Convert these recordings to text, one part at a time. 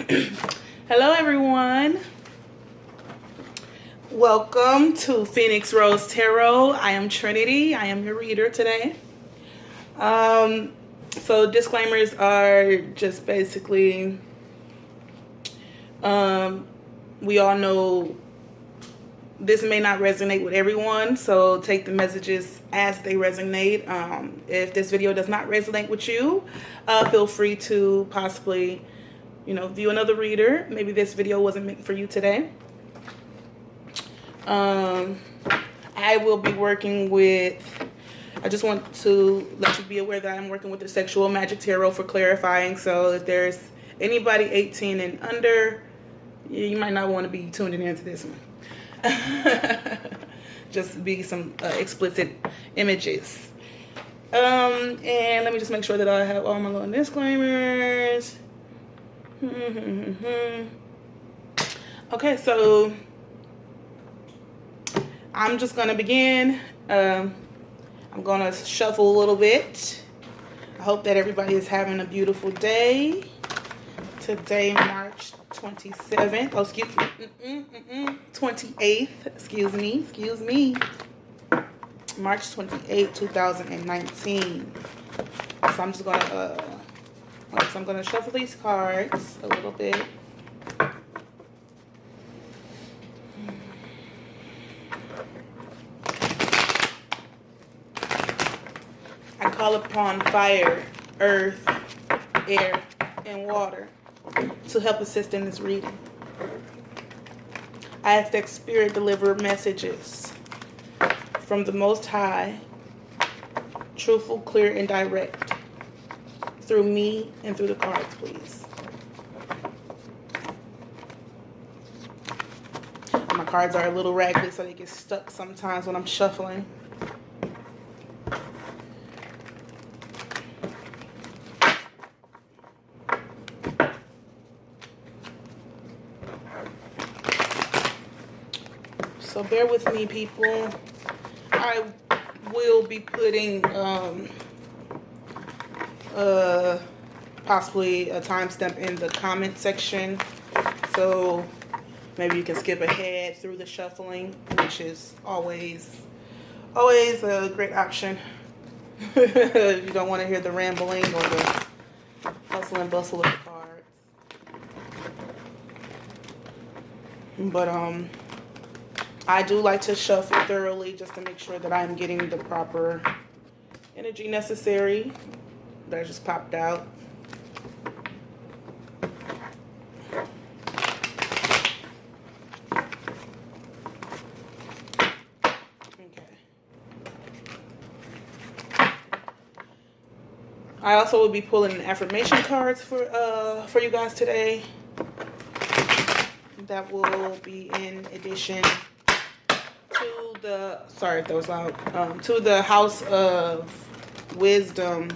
Hello everyone. Welcome to Pheniox.Rose Tarot. I am Trinity. I am your reader today. So disclaimers are just basically, we all know this may not resonate with everyone, so take the messages as they resonate. If this video does not resonate with you, feel free to possibly, view another reader. Maybe this video wasn't meant for you today. I will be working with, I just want to let you be aware that I'm working with the Sexual Magic Tarot for clarifying. So if there's anybody 18 and under, you might not want to be tuning into this one. Just be some explicit images. And let me just make sure that I have all my little disclaimers. Okay, so I'm just gonna begin. I'm gonna shuffle a little bit. I hope that everybody is having a beautiful day. Today, March 27th. Oh, excuse me. 28th. Excuse me. March 28th, 2019. So I'm just gonna shuffle these cards a little bit. I call upon fire, earth, air, and water to help assist in this reading. I ask that Spirit deliver messages from the Most High, truthful, clear, and direct, through me and through the cards, please. My cards are a little raggedy, so they get stuck sometimes when I'm shuffling. So bear with me, people. I will be putting possibly a timestamp in the comment section, so maybe you can skip ahead through the shuffling, which is always a great option. If you don't want to hear the rambling or the hustle and bustle of the cards. But I do like to shuffle thoroughly just to make sure that I'm getting the proper energy necessary. That just popped out. Okay. I also will be pulling affirmation cards for you guys today. That will be in addition to the, sorry if that was loud, to the House of Wisdom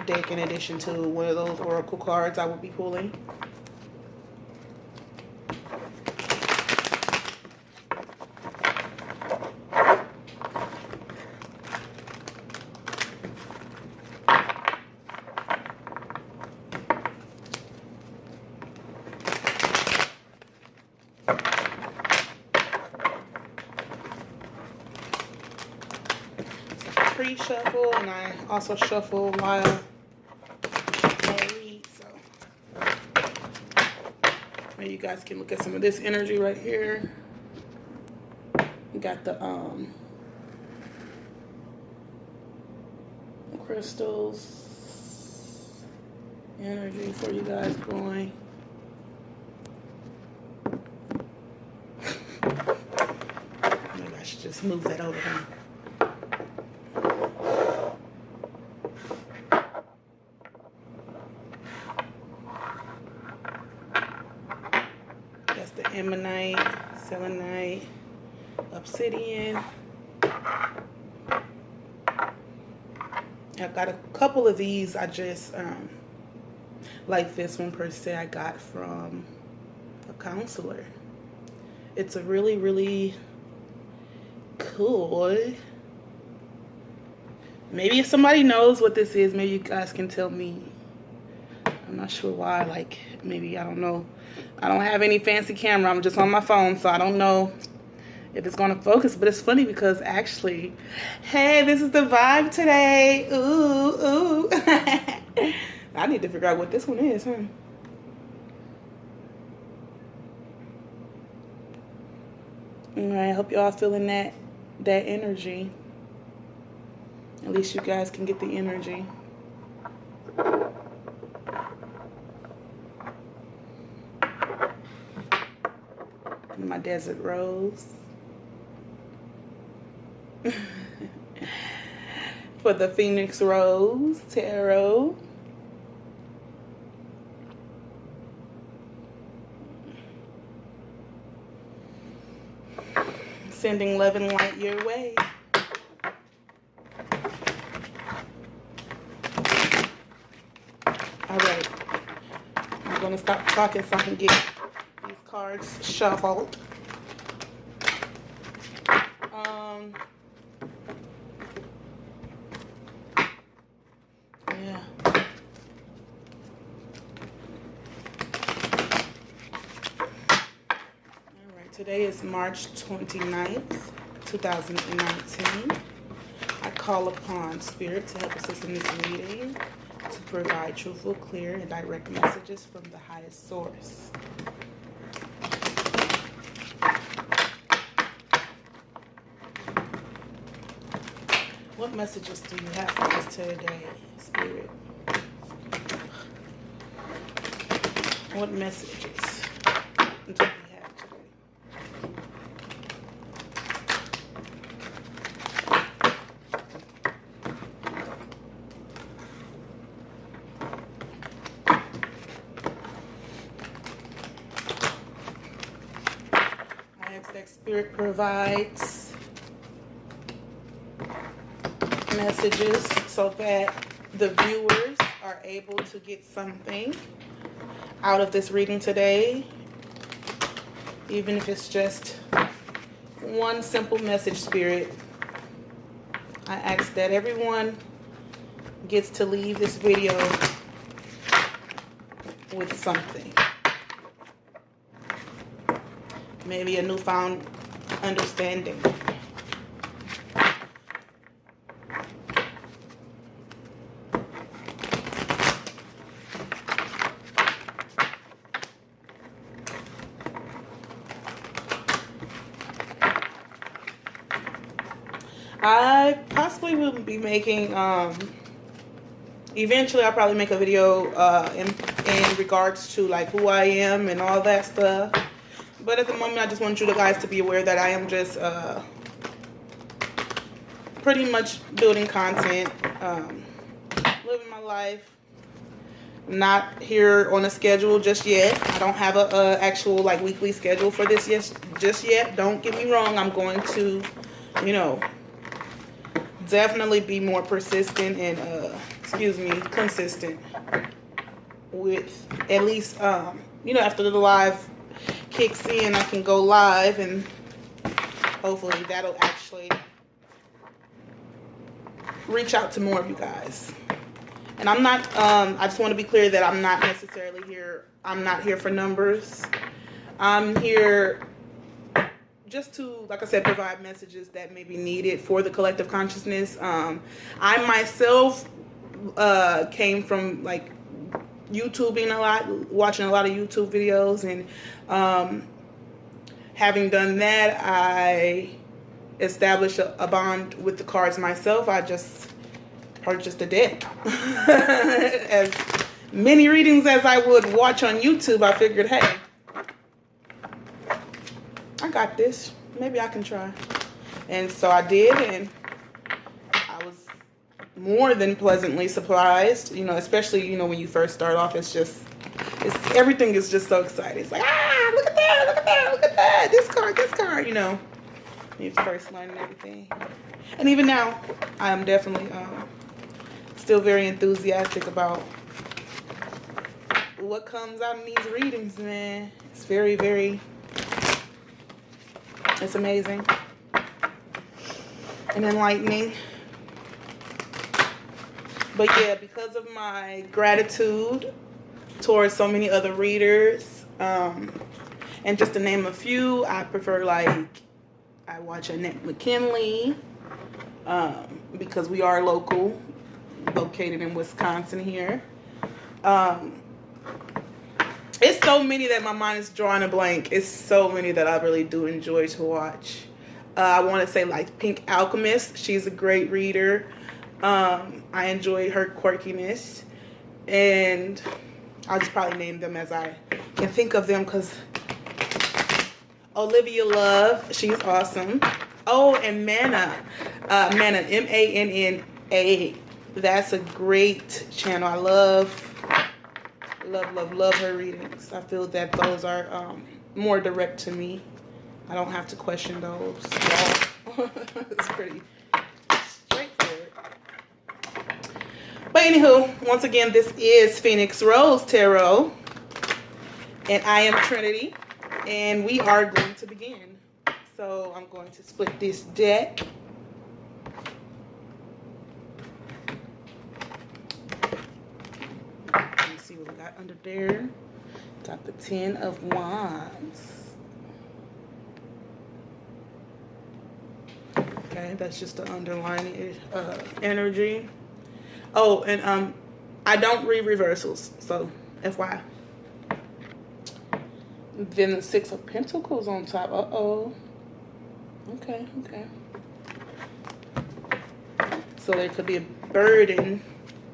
deck, in addition to one of those oracle cards I will be pulling. Pre-shuffle, and I also shuffle while I read, so maybe you guys can look at some of this energy right here. We got the crystals energy for you guys going. Maybe I should just move that over here. The ammonite, selenite, obsidian. I've got a couple of these. I just like this one per se. I got from a counselor. It's a really cool. Maybe if somebody knows what this is, maybe you guys can tell me. I'm not sure why, like, maybe, I don't know. I don't have any fancy camera. I'm just on my phone, so I don't know if it's going to focus. But it's funny because actually, hey, this is the vibe today. Ooh, ooh. I need to figure out what this one is, huh? All right, I hope y'all feeling that energy. At least you guys can get the energy. My desert rose. For the Pheniox.Rose tarot. Sending love and light your way. All right. I'm going to stop talking so I can get these cards shuffled. Yeah. Today is March 29th, 2019. I call upon Spirit to help us in this reading to provide truthful, clear, and direct messages from the highest source. What messages do you have for us today, Spirit? What messages do we have today? I ask that Spirit provides messages so that the viewers are able to get something out of this reading today, even if it's just one simple message. Spirit, I ask that everyone gets to leave this video with something, maybe a newfound understanding. I possibly will be making, eventually I'll probably make a video in regards to like who I am and all that stuff. But at the moment I just want you guys to be aware that I am just pretty much building content, living my life. Not here on a schedule just yet. I don't have a actual like weekly schedule for this just yet. Don't get me wrong. I'm going to, you know, definitely be more persistent and consistent with at least you know, after the live kicks in, I can go live, and hopefully that'll actually reach out to more of you guys. And I'm not I just want to be clear that I'm not necessarily here, I'm not here for numbers. I'm here just to, like I said, provide messages that may be needed for the collective consciousness. I myself came from like YouTubing a lot, watching a lot of YouTube videos, and having done that, I established a bond with the cards myself. I just purchased a deck. As many readings as I would watch on YouTube, I figured, hey, I got this. Maybe I can try. And so I did, and I was more than pleasantly surprised. You know, especially, you know, when you first start off, everything is just so exciting. It's like, ah, look at that, look at that, look at that. This card, you know. When you first learning everything. And even now, I am definitely still very enthusiastic about what comes out in these readings, man. It's very, very... it's amazing and enlightening. But yeah, because of my gratitude towards so many other readers. And just to name a few, I prefer, like, I watch Annette McKinley, because we are local, located in Wisconsin here. It's so many that my mind is drawing a blank. It's so many that I really do enjoy to watch. I want to say, like, Pink Alchemist. She's a great reader. I enjoy her quirkiness. And I'll just probably name them as I can think of them, because Olivia Love, she's awesome. Oh, and Manna. Manna, M-A-N-N-A. That's a great channel. I love her readings. I feel that those are more direct to me. I don't have to question those. It's pretty straightforward. But anywho, once again, this is Pheniox.Rose Tarot, and I am Trinity, and we are going to begin. So I'm going to split this deck. See what we got under there. Got the 10 of Wands. Okay, that's just the underlying energy. Oh, and I don't read reversals, so FYI. Then the 6 of Pentacles on top. Uh-oh. Okay. So there could be a burden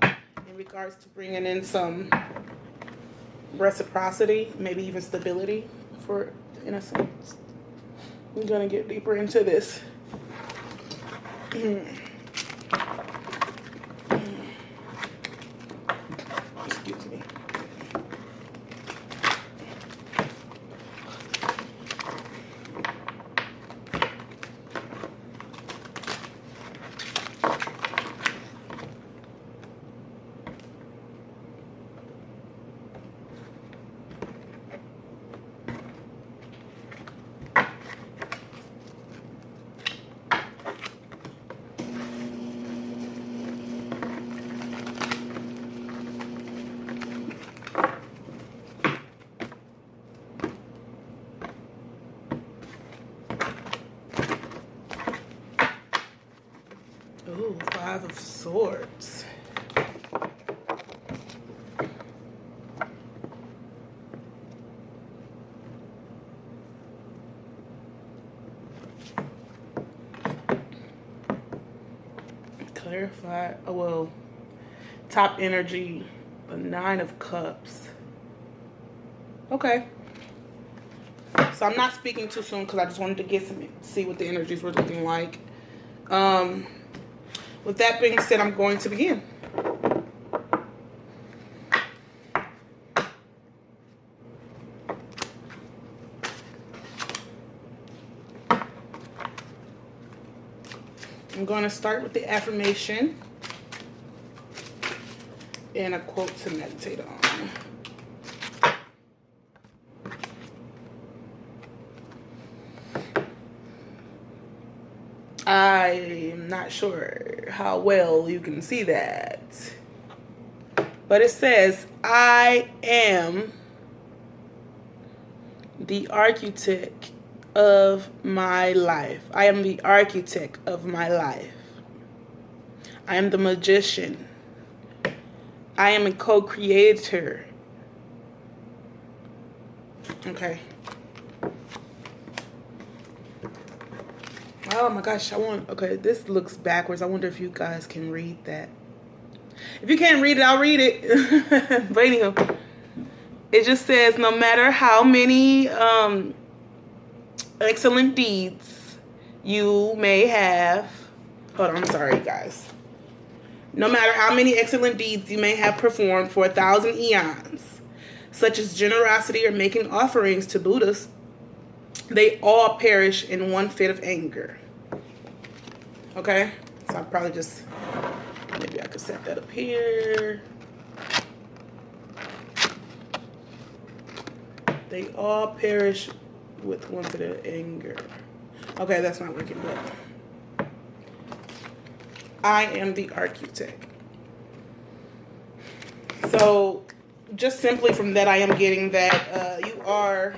in regards to bringing in some reciprocity, maybe even stability, for in a sense. I'm gonna get deeper into this. Excuse me. Ooh, 5 of Swords. Clarify. Oh, well, top energy, the 9 of Cups. Okay. So I'm not speaking too soon because I just wanted to get see what the energies were looking like. With that being said, I'm going to begin. I'm going to start with the affirmation and a quote to meditate on. I'm not sure how well you can see that, but it says, I am the architect of my life. I am the architect of my life. I am the magician. I am a co-creator. Okay. Oh my gosh, okay, this looks backwards. I wonder if you guys can read that. If you can't read it, I'll read it. But anywho, it just says, no matter how many excellent deeds you may have, hold on, I'm sorry guys. No matter how many excellent deeds you may have performed for 1,000 eons, such as generosity or making offerings to Buddhas, they all perish in one fit of anger. Okay? So I'll probably just, maybe I could set that up here. They all perish with one fit of anger. Okay, that's not working, but I am the architect. So just simply from that, I am getting that you are,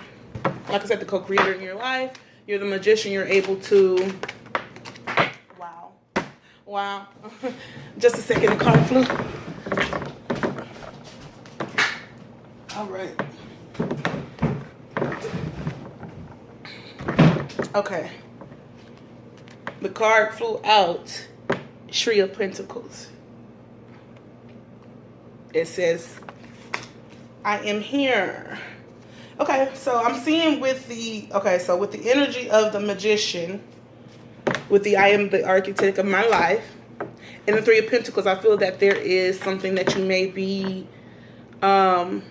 like I said, the co-creator in your life. You're the magician. You're able to, wow. Just a second, the card flew. All right. Okay. The card flew out. Three of Pentacles. It says, I am here. Okay, so I'm seeing with the, with the energy of the magician, with the I am the architect of my life, and the Three of Pentacles, I feel that there is something that you may be, something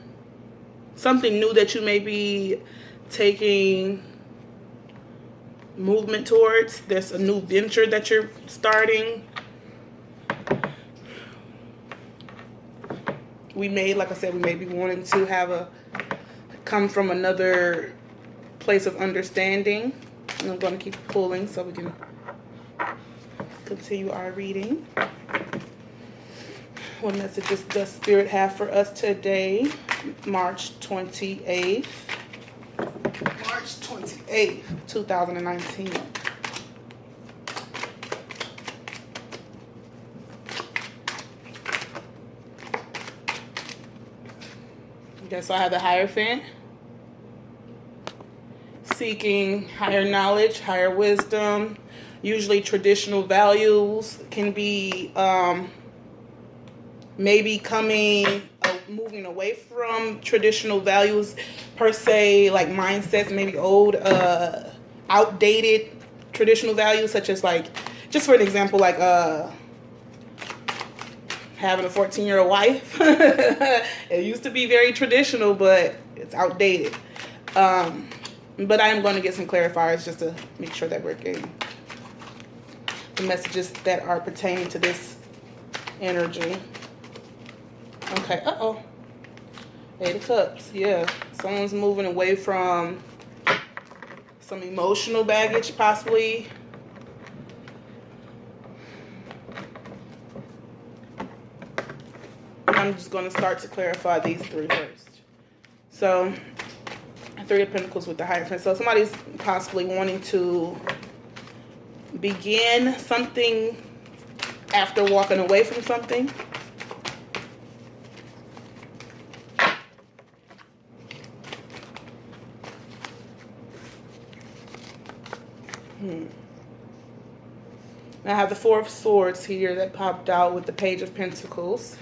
new that you may be taking movement towards. There's a new venture that you're starting. We may, like I said, we may be wanting to have come from another place of understanding. And I'm going to keep pulling so we can continue our reading. What messages does Spirit have for us today, March 28th? March 28th, 2019. Okay, so I have the Hierophant. Seeking higher knowledge, higher wisdom. Usually traditional values can be maybe moving away from traditional values per se, like mindsets, maybe old, outdated traditional values, such as, like, just for an example, like having a 14-year-old wife. It used to be very traditional, but it's outdated. But I am going to get some clarifiers just to make sure that we're getting the messages that are pertaining to this energy. Okay, Eight of Cups, yeah. Someone's moving away from some emotional baggage, possibly. I'm just going to start to clarify these three first. So, Three of Pentacles with the Hierophant. So somebody's possibly wanting to begin something after walking away from something. I have the Four of Swords here that popped out with the Page of Pentacles.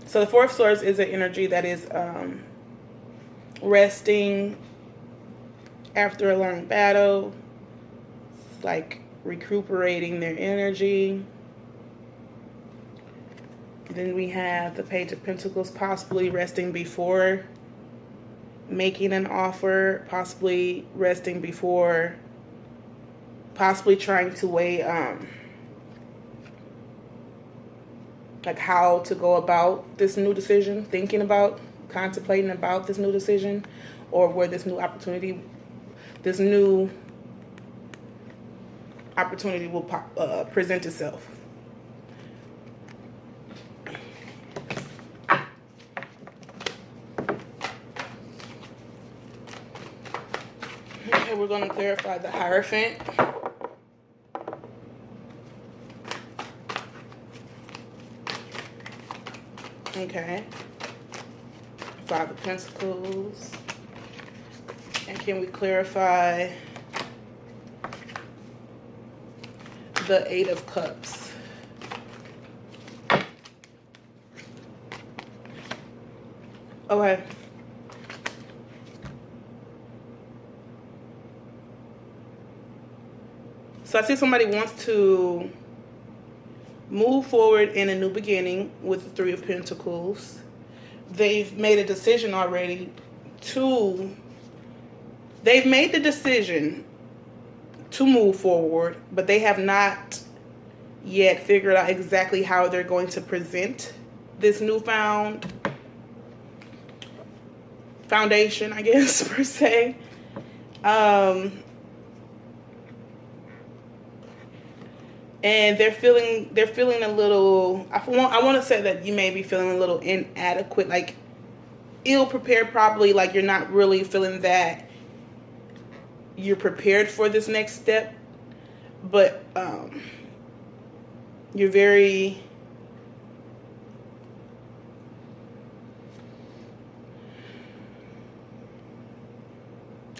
So the Four of Swords is an energy that is resting after a long battle, like recuperating their energy. Then we have the Page of Pentacles, possibly resting before making an offer, possibly resting before, possibly trying to weigh like how to go about this new decision, thinking about, contemplating about this new decision, or where this new opportunity will present itself. Okay, we're going to clarify the Hierophant. Okay. Five of Pentacles. And can we clarify the Eight of Cups? Okay. So I see somebody wants to move forward in a new beginning with the Three of Pentacles. They've made a decision already they've made the decision to move forward, but they have not yet figured out exactly how they're going to present this newfound foundation, I guess, per se. And they're feeling a little, I want to say that you may be feeling a little inadequate, like ill prepared, probably, like you're not really feeling that you're prepared for this next step. But you're very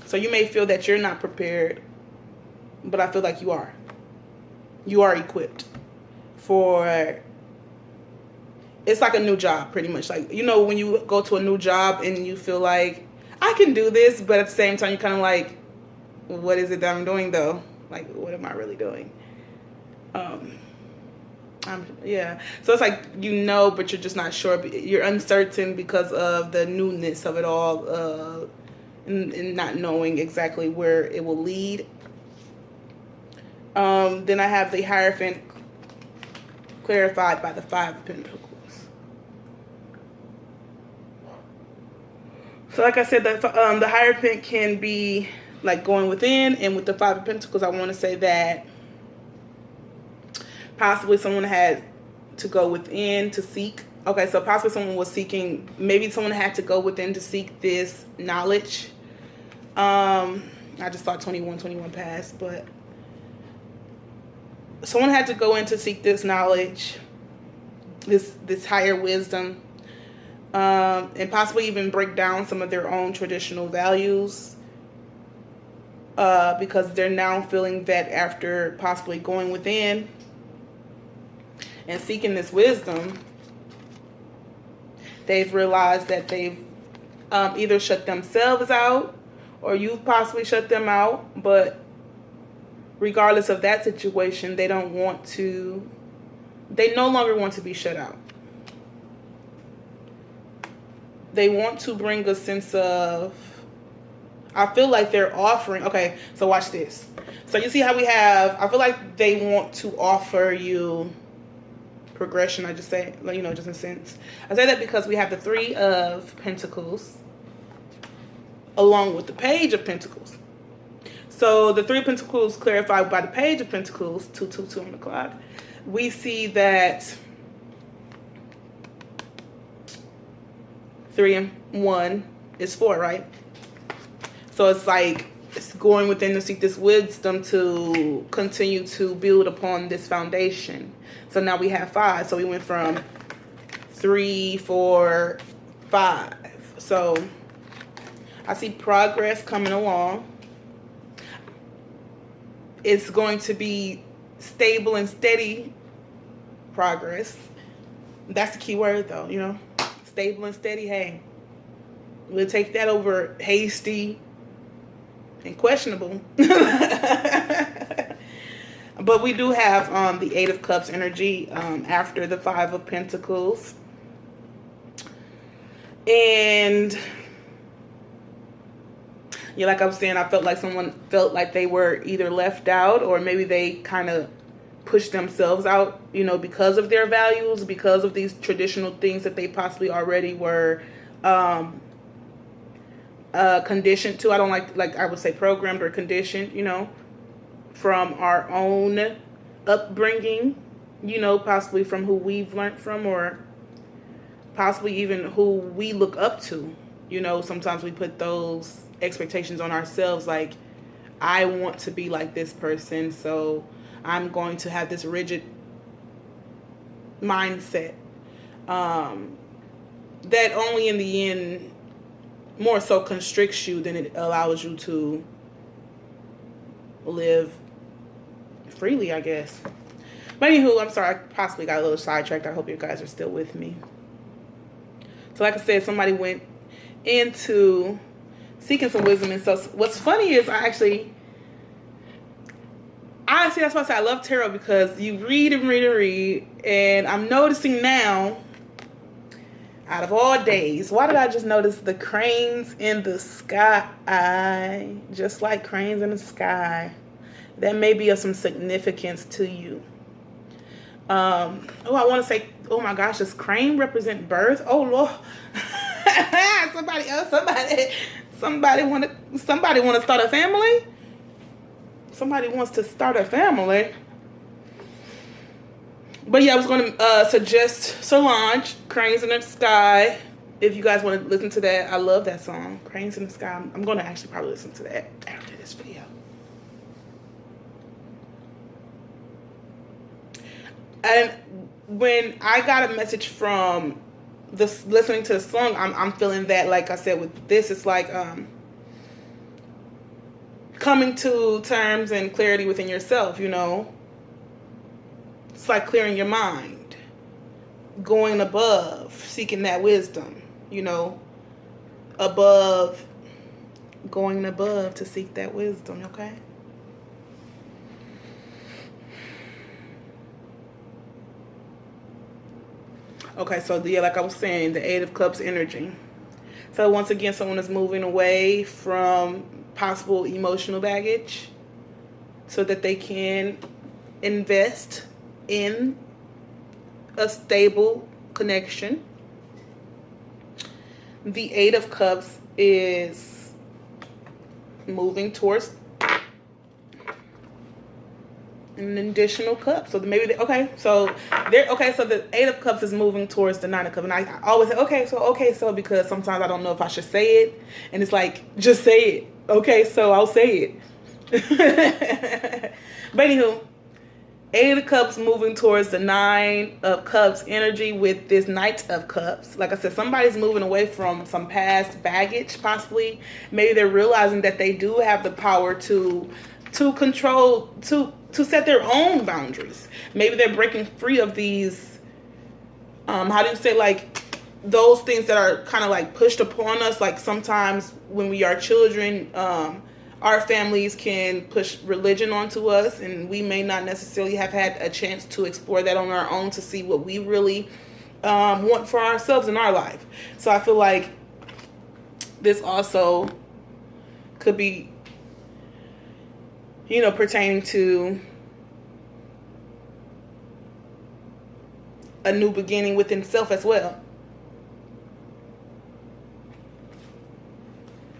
so you may feel that you're not prepared, but I feel like you are. You are equipped for, it's like a new job, pretty much. Like, you know, when you go to a new job and you feel like, I can do this, but at the same time, you're kind of like, what is it that I'm doing, though? Like, what am I really doing? Yeah. So it's like, you know, but you're just not sure. You're uncertain because of the newness of it all, and not knowing exactly where it will lead. Then I have the Hierophant clarified by the Five of Pentacles. So like I said, the Hierophant can be like going within, and with the Five of Pentacles, I want to say that possibly someone had to go within to seek. Okay, so possibly someone was seeking, maybe someone had to go within to seek this knowledge. I just saw 21 pass, but someone had to go in to seek this knowledge, this higher wisdom, and possibly even break down some of their own traditional values, because they're now feeling that after possibly going within and seeking this wisdom, they've realized that they've either shut themselves out or you've possibly shut them out, but regardless of that situation, they no longer want to be shut out. They want to bring a sense of, I feel like they're offering, okay, so watch this. So you see how we have, I feel like they want to offer you progression, I just say, you know, just in a sense. I say that because we have the Three of Pentacles along with the Page of Pentacles. So the Three of Pentacles clarified by the Page of Pentacles, 222 on the clock. We see that 3 and 1 is 4, right? So it's like it's going within to seek this wisdom to continue to build upon this foundation. So now we have 5. So we went from 3, 4, 5. So I see progress coming along. It's going to be stable and steady progress. That's the key word, though, you know. Stable and steady. Hey, we'll take that over hasty and questionable. But we do have the Eight of Cups energy after the Five of Pentacles. And yeah, like I was saying, I felt like someone felt like they were either left out, or maybe they kind of pushed themselves out, you know, because of their values, because of these traditional things that they possibly already were conditioned to. I don't like I would say programmed or conditioned, you know, from our own upbringing, you know, possibly from who we've learned from, or possibly even who we look up to. You know, sometimes we put those expectations on ourselves, like, I want to be like this person, so I'm going to have this rigid mindset that only in the end more so constricts you than it allows you to live freely, I guess. But anywho, I'm sorry, I possibly got a little sidetracked. I hope you guys are still with me. So like I said, somebody went into seeking some wisdom. And so what's funny is honestly, that's why I say I love tarot, because you read and read and read, and I'm noticing now, out of all days, why did I just notice the cranes in the sky? Just like cranes in the sky. That may be of some significance to you. I want to say, oh my gosh, does crane represent birth? Oh Lord. Somebody want to start a family? Somebody wants to start a family. But yeah, I was going to suggest Solange, Cranes in the Sky. If you guys want to listen to that, I love that song, Cranes in the Sky. I'm going to actually probably listen to that after this video. And when I got a message from this listening to the song, I'm feeling that, like I said, with this, it's like coming to terms and clarity within yourself, you know. It's like clearing your mind, going above, seeking that wisdom, you know, going above to seek that wisdom, okay? Okay, so yeah, like I was saying, the Eight of Cups energy. So once again, someone is moving away from possible emotional baggage so that they can invest in a stable connection. The Eight of Cups is moving towards an additional cup. So maybe so the Eight of Cups is moving towards the Nine of Cups. And I always say, okay, so because sometimes I don't know if I should say it. And it's like, just say it. Okay, so I'll say it. But anywho, Eight of Cups moving towards the Nine of Cups energy with this Knight of Cups. Like I said, somebody's moving away from some past baggage, possibly. Maybe they're realizing that they do have the power to control, to set their own boundaries. Maybe they're breaking free of these, how do you say, like, those things that are kind of like pushed upon us. Like sometimes when we are children, our families can push religion onto us, and we may not necessarily have had a chance to explore that on our own to see what we really want for ourselves in our life. So I feel like this also could be, you know, pertaining to a new beginning within self as well.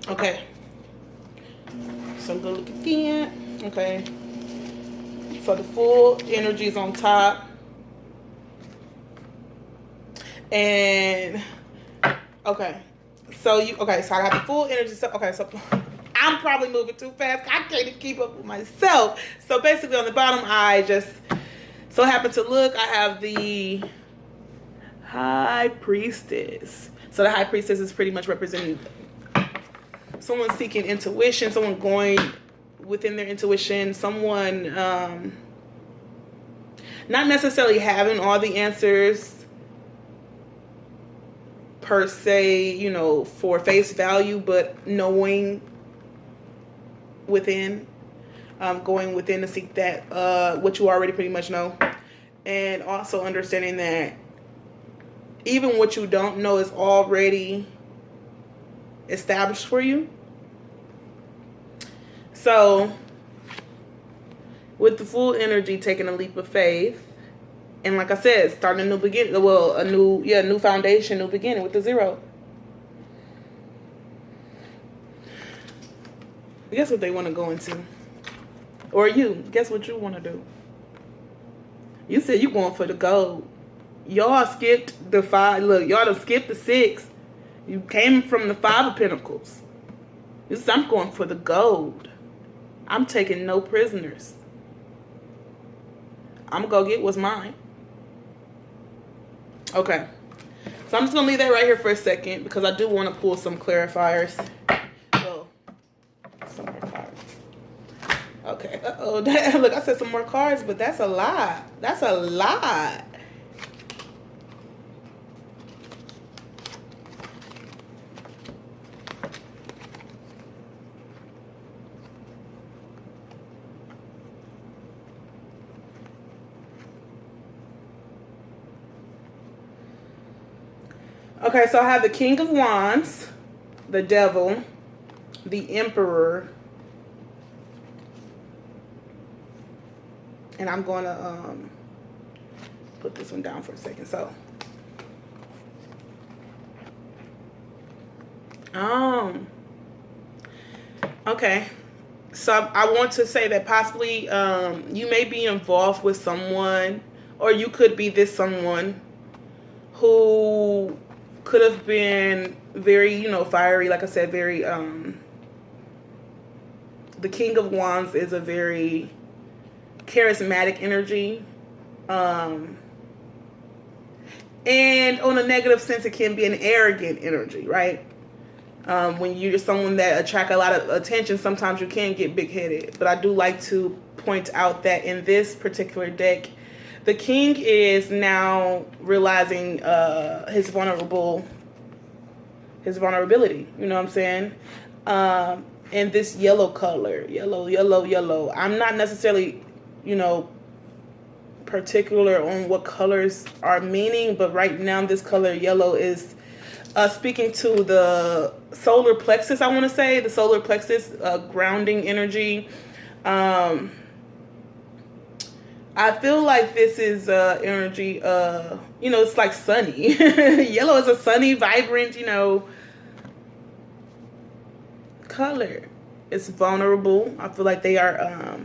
Okay. So I'm going to look again. Okay. So the full energy is on top. And, okay. So I got the full energy. So, okay, so I'm probably moving too fast. I can't even keep up with myself. So basically on the bottom, I just so happen to look, I have the High Priestess. So the High Priestess is pretty much representing someone seeking intuition, someone going within their intuition, someone not necessarily having all the answers per se, you know, for face value, but knowing within, going within to seek that, what you already pretty much know. And also understanding that even what you don't know is already established for you. So with the full energy, taking a leap of faith, and like I said, starting a new beginning, well, a new foundation, new beginning with the 0. Guess what they want to go into? Or you, guess what you want to do? You said you going for the gold. Y'all skipped the 5. Look, y'all done skipped the 6. You came from the 5 of Pentacles. This is, I'm going for the gold. I'm taking no prisoners. I'm going to go get what's mine. Okay. So I'm just going to leave that right here for a second because I do want to pull some clarifiers. Well, some more cards. Okay. Uh-oh. Look, I said some more cards, but that's a lot. That's a lot. Okay, so I have the King of Wands, the Devil, the Emperor, and I'm going to put this one down for a second. So, okay. So I want to say that possibly you may be involved with someone or you could be this someone who could have been very, you know, fiery. Like I said, very, the King of Wands is a very charismatic energy. And on a negative sense, it can be an arrogant energy, right? When you're someone that attract a lot of attention, sometimes you can get big-headed. But I do like to point out that in this particular deck, the king is now realizing his vulnerability. You know what I'm saying? And this yellow color, yellow. I'm not necessarily, you know, particular on what colors are meaning, but right now this color yellow is speaking to the solar plexus. I want to say the solar plexus, grounding energy. I feel like this is energy, you know, it's like sunny. Yellow is a sunny, vibrant, you know, color. It's vulnerable. I feel like they are,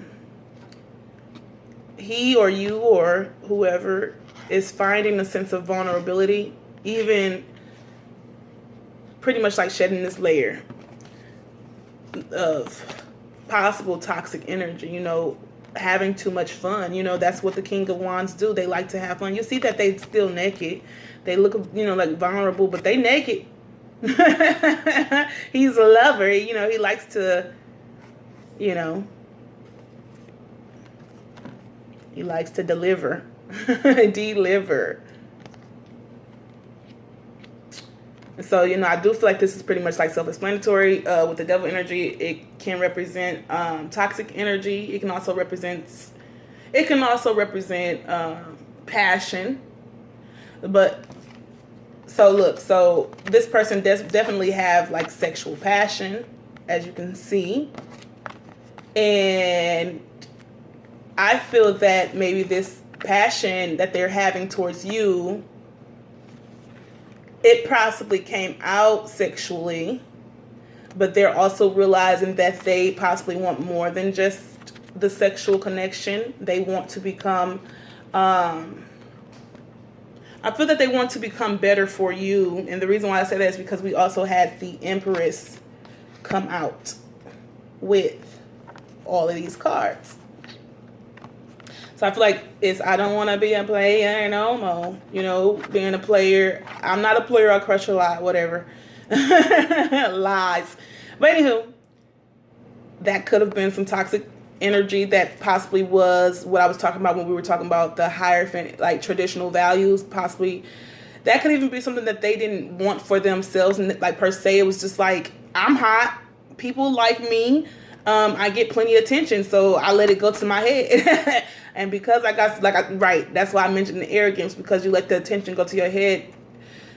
he or you or whoever is finding a sense of vulnerability, even pretty much like shedding this layer of possible toxic energy, you know, having too much fun. You know, that's what the King of Wands do. They like to have fun. You see that they still naked. They look, you know, like vulnerable, but they naked. He's a lover. You know, he likes to, you know, he likes to deliver. Deliver. So, you know, I do feel like this is pretty much like self-explanatory. With the devil energy, it can represent toxic energy. It can also represent passion. But so look, so this person definitely have like sexual passion, as you can see. And I feel that maybe this passion that they're having towards you, it possibly came out sexually, but they're also realizing that they possibly want more than just the sexual connection. They want to become, I feel that they want to become better for you. And the reason why I say that is because we also had the Empress come out with all of these cards. So I feel like I don't want to be a player no more. You know, being a player. I'm not a player. I'll crush a lot. Whatever. Lies. But anywho, that could have been some toxic energy that possibly was what I was talking about when we were talking about the higher, like traditional values. Possibly that could even be something that they didn't want for themselves. And like per se, it was just like, I'm hot. People like me. I get plenty of attention. So I let it go to my head. And because I got, right, that's why I mentioned the arrogance, because you let the attention go to your head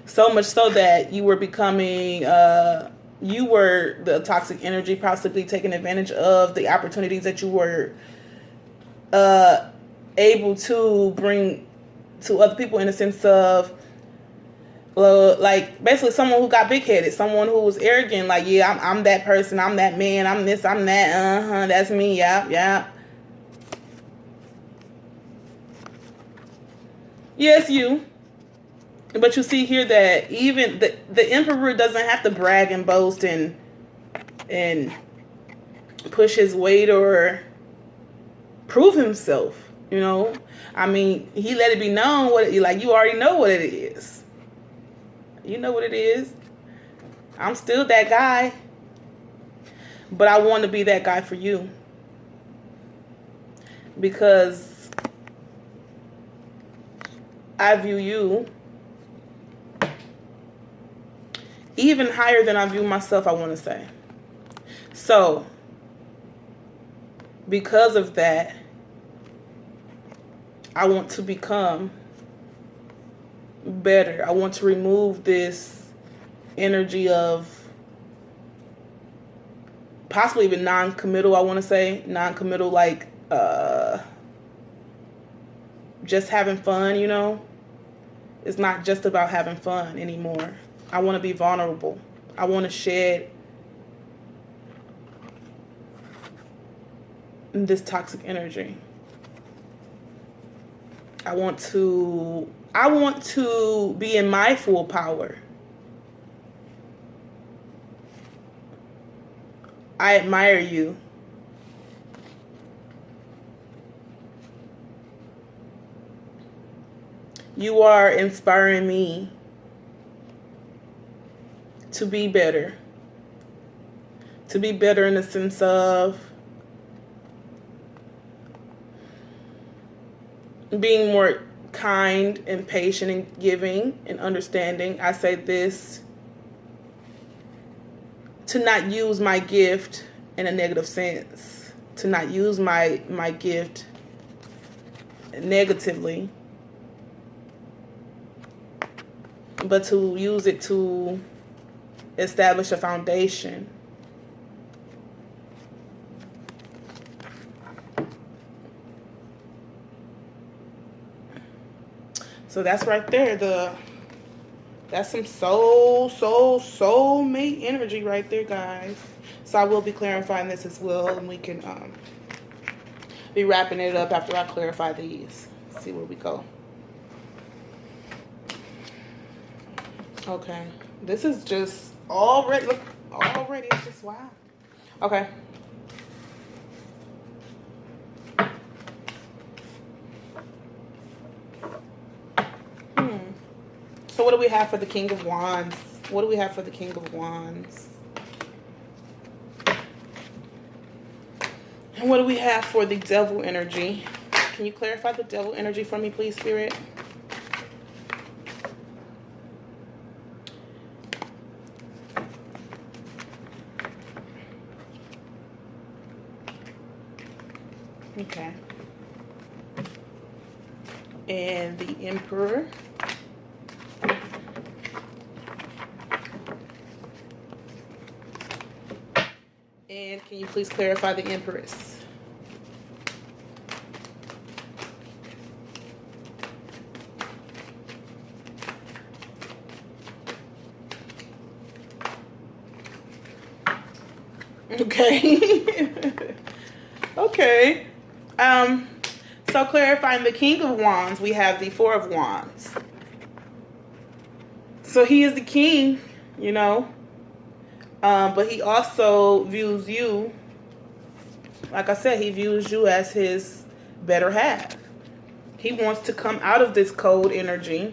so much so that you were becoming, you were the toxic energy, possibly taking advantage of the opportunities that you were able to bring to other people, in a sense of, like, basically someone who got big-headed, someone who was arrogant, like, yeah, I'm that person, I'm that man, I'm this, I'm that, that's me, yeah. Yes, you. But you see here that even the Emperor doesn't have to brag and boast and push his weight or prove himself, you know. I mean, he let it be known what it, like, you already know what it is. You know what it is. I'm still that guy. But I want to be that guy for you. Because I view you even higher than I view myself, I want to say. So, because of that, I want to become better. I want to remove this energy of possibly even non-committal, I want to say. Non-committal, like, just having fun, you know. It's not just about having fun anymore. I want to be vulnerable. I want to shed this toxic energy. I want to be in my full power. I admire you. You are inspiring me to be better. To be better in the sense of being more kind and patient and giving and understanding. I say this to not use my gift in a negative sense. To not use my gift negatively. But to use it to establish a foundation. So that's right there. That's some soulmate energy right there, guys. So I will be clarifying this as well, and we can be wrapping it up after I clarify these. See where we go. Okay, this is just already, look, already it's just wow. Okay. So what do we have for the King of Wands? What do we have for the King of Wands? And what do we have for the Devil energy? Can you clarify the Devil energy for me, please, Spirit? Okay. And the Emperor. And can you please clarify the Empress? Okay. Okay. So clarifying the King of Wands, we have the Four of Wands. So he is the king, you know. But he also views you, like I said, he views you as his better half. He wants to come out of this cold energy.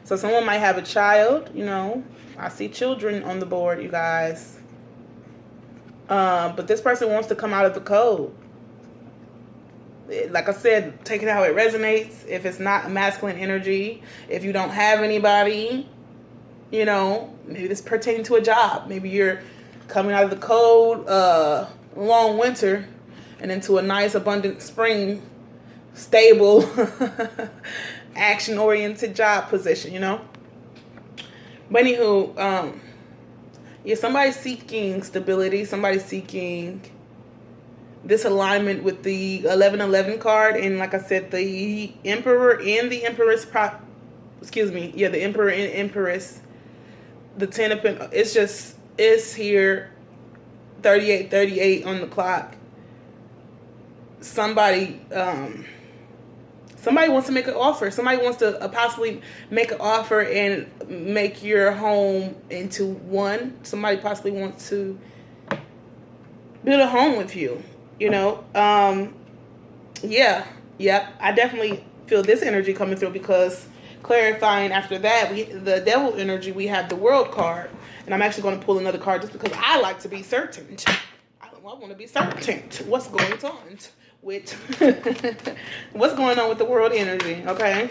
So someone might have a child, you know. I see children on the board, you guys. But this person wants to come out of the cold. Like I said, take it how it resonates. If it's not a masculine energy, if you don't have anybody, you know, maybe this pertaining to a job. Maybe you're coming out of the cold, long winter and into a nice, abundant spring, stable, action-oriented job position, you know. But anywho, yeah, somebody's seeking stability. Somebody's seeking this alignment with the 1111 card. And like I said, the Emperor and the Empress, the Emperor and Empress, the 10 of Pentacles, it's here, 38:38 on the clock. Somebody wants to make an offer. Somebody wants to possibly make an offer and make your home into one. Somebody possibly wants to build a home with you, you know. Yeah, I definitely feel this energy coming through, because clarifying after that, the Devil energy, we have the World card. And I'm actually going to pull another card just because I like to be certain. I want to be certain what's going on with what's going on with the World energy, okay?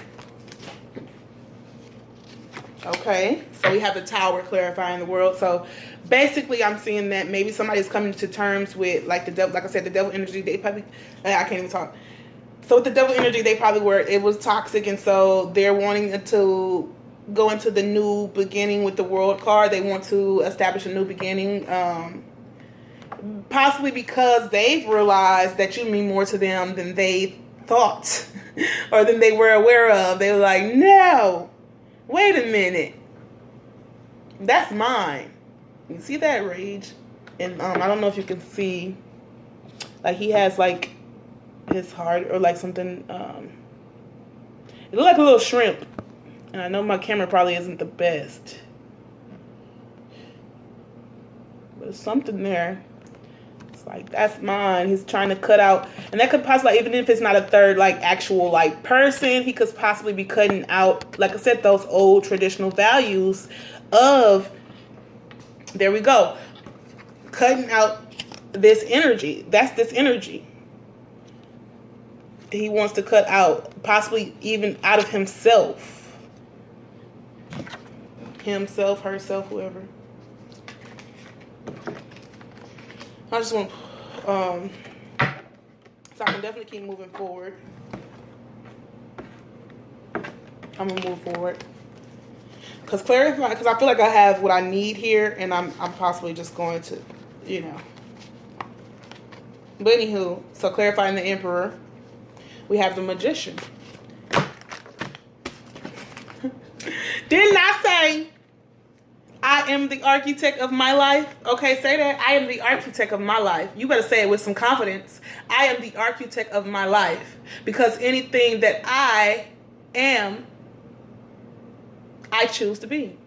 Okay, so we have the Tower clarifying the World. So basically I'm seeing that maybe somebody's coming to terms with, like the Devil, like I said, the Devil energy, they probably, I can't even talk. So with the Devil energy, they probably were, it was toxic, and so they're wanting to go into the new beginning with the World card. They want to establish a new beginning, possibly because they've realized that you mean more to them than they thought or than they were aware of. They were like, no, wait a minute, that's mine. You see that rage? And I don't know if you can see, like he has like his heart or like something It looks like a little shrimp. And I know my camera probably isn't the best. But there's something there. It's like, that's mine. He's trying to cut out. And that could possibly, even if it's not a third, like, actual, like, person, he could possibly be cutting out, like I said, those old traditional values of, there we go, cutting out this energy. That's this energy he wants to cut out, possibly even out of himself. Himself, herself, whoever. I just want, so I can definitely keep moving forward. I'm gonna move forward. Because clarify, because I feel like I have what I need here, and I'm possibly just going to, you know. But anywho, so clarifying the Emperor, we have the Magician. Didn't I say I am the architect of my life? Okay, say that. I am the architect of my life. You better say it with some confidence. I am the architect of my life. Because anything that I am, I choose to be.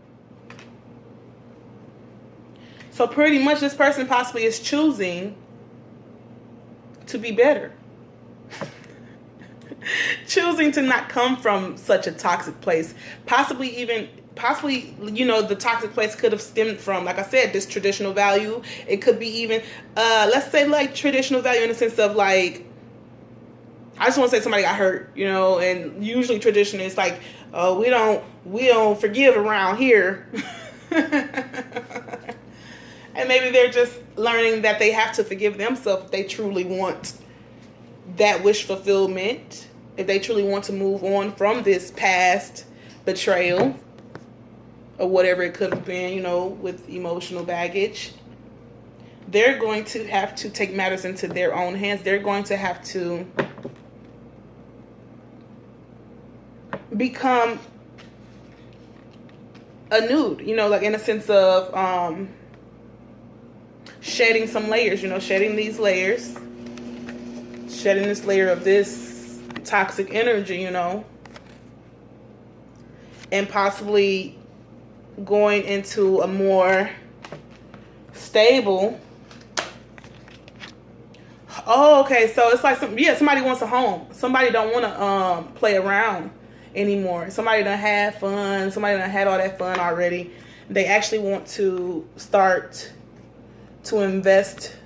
So pretty much this person possibly is choosing to be better. Choosing to not come from such a toxic place. Possibly, you know, the toxic place could have stemmed from, like I said, this traditional value. It could be even, let's say, like, traditional value in the sense of, like, I just want to say somebody got hurt, you know, and usually tradition is like, oh, we don't forgive around here. And maybe they're just learning that they have to forgive themselves if they truly want that wish fulfillment, if they truly want to move on from this past betrayal or whatever it could have been, you know, with emotional baggage. They're going to have to take matters into their own hands. They're going to have to become a nude, you know, like in a sense of shedding some layers, you know, shedding these layers, shedding this layer of this toxic energy, you know, and possibly going into a more stable. Oh, okay. So it's like somebody wants a home. Somebody don't want to play around anymore. Somebody done had fun. Somebody done had all that fun already. They actually want to start to invest.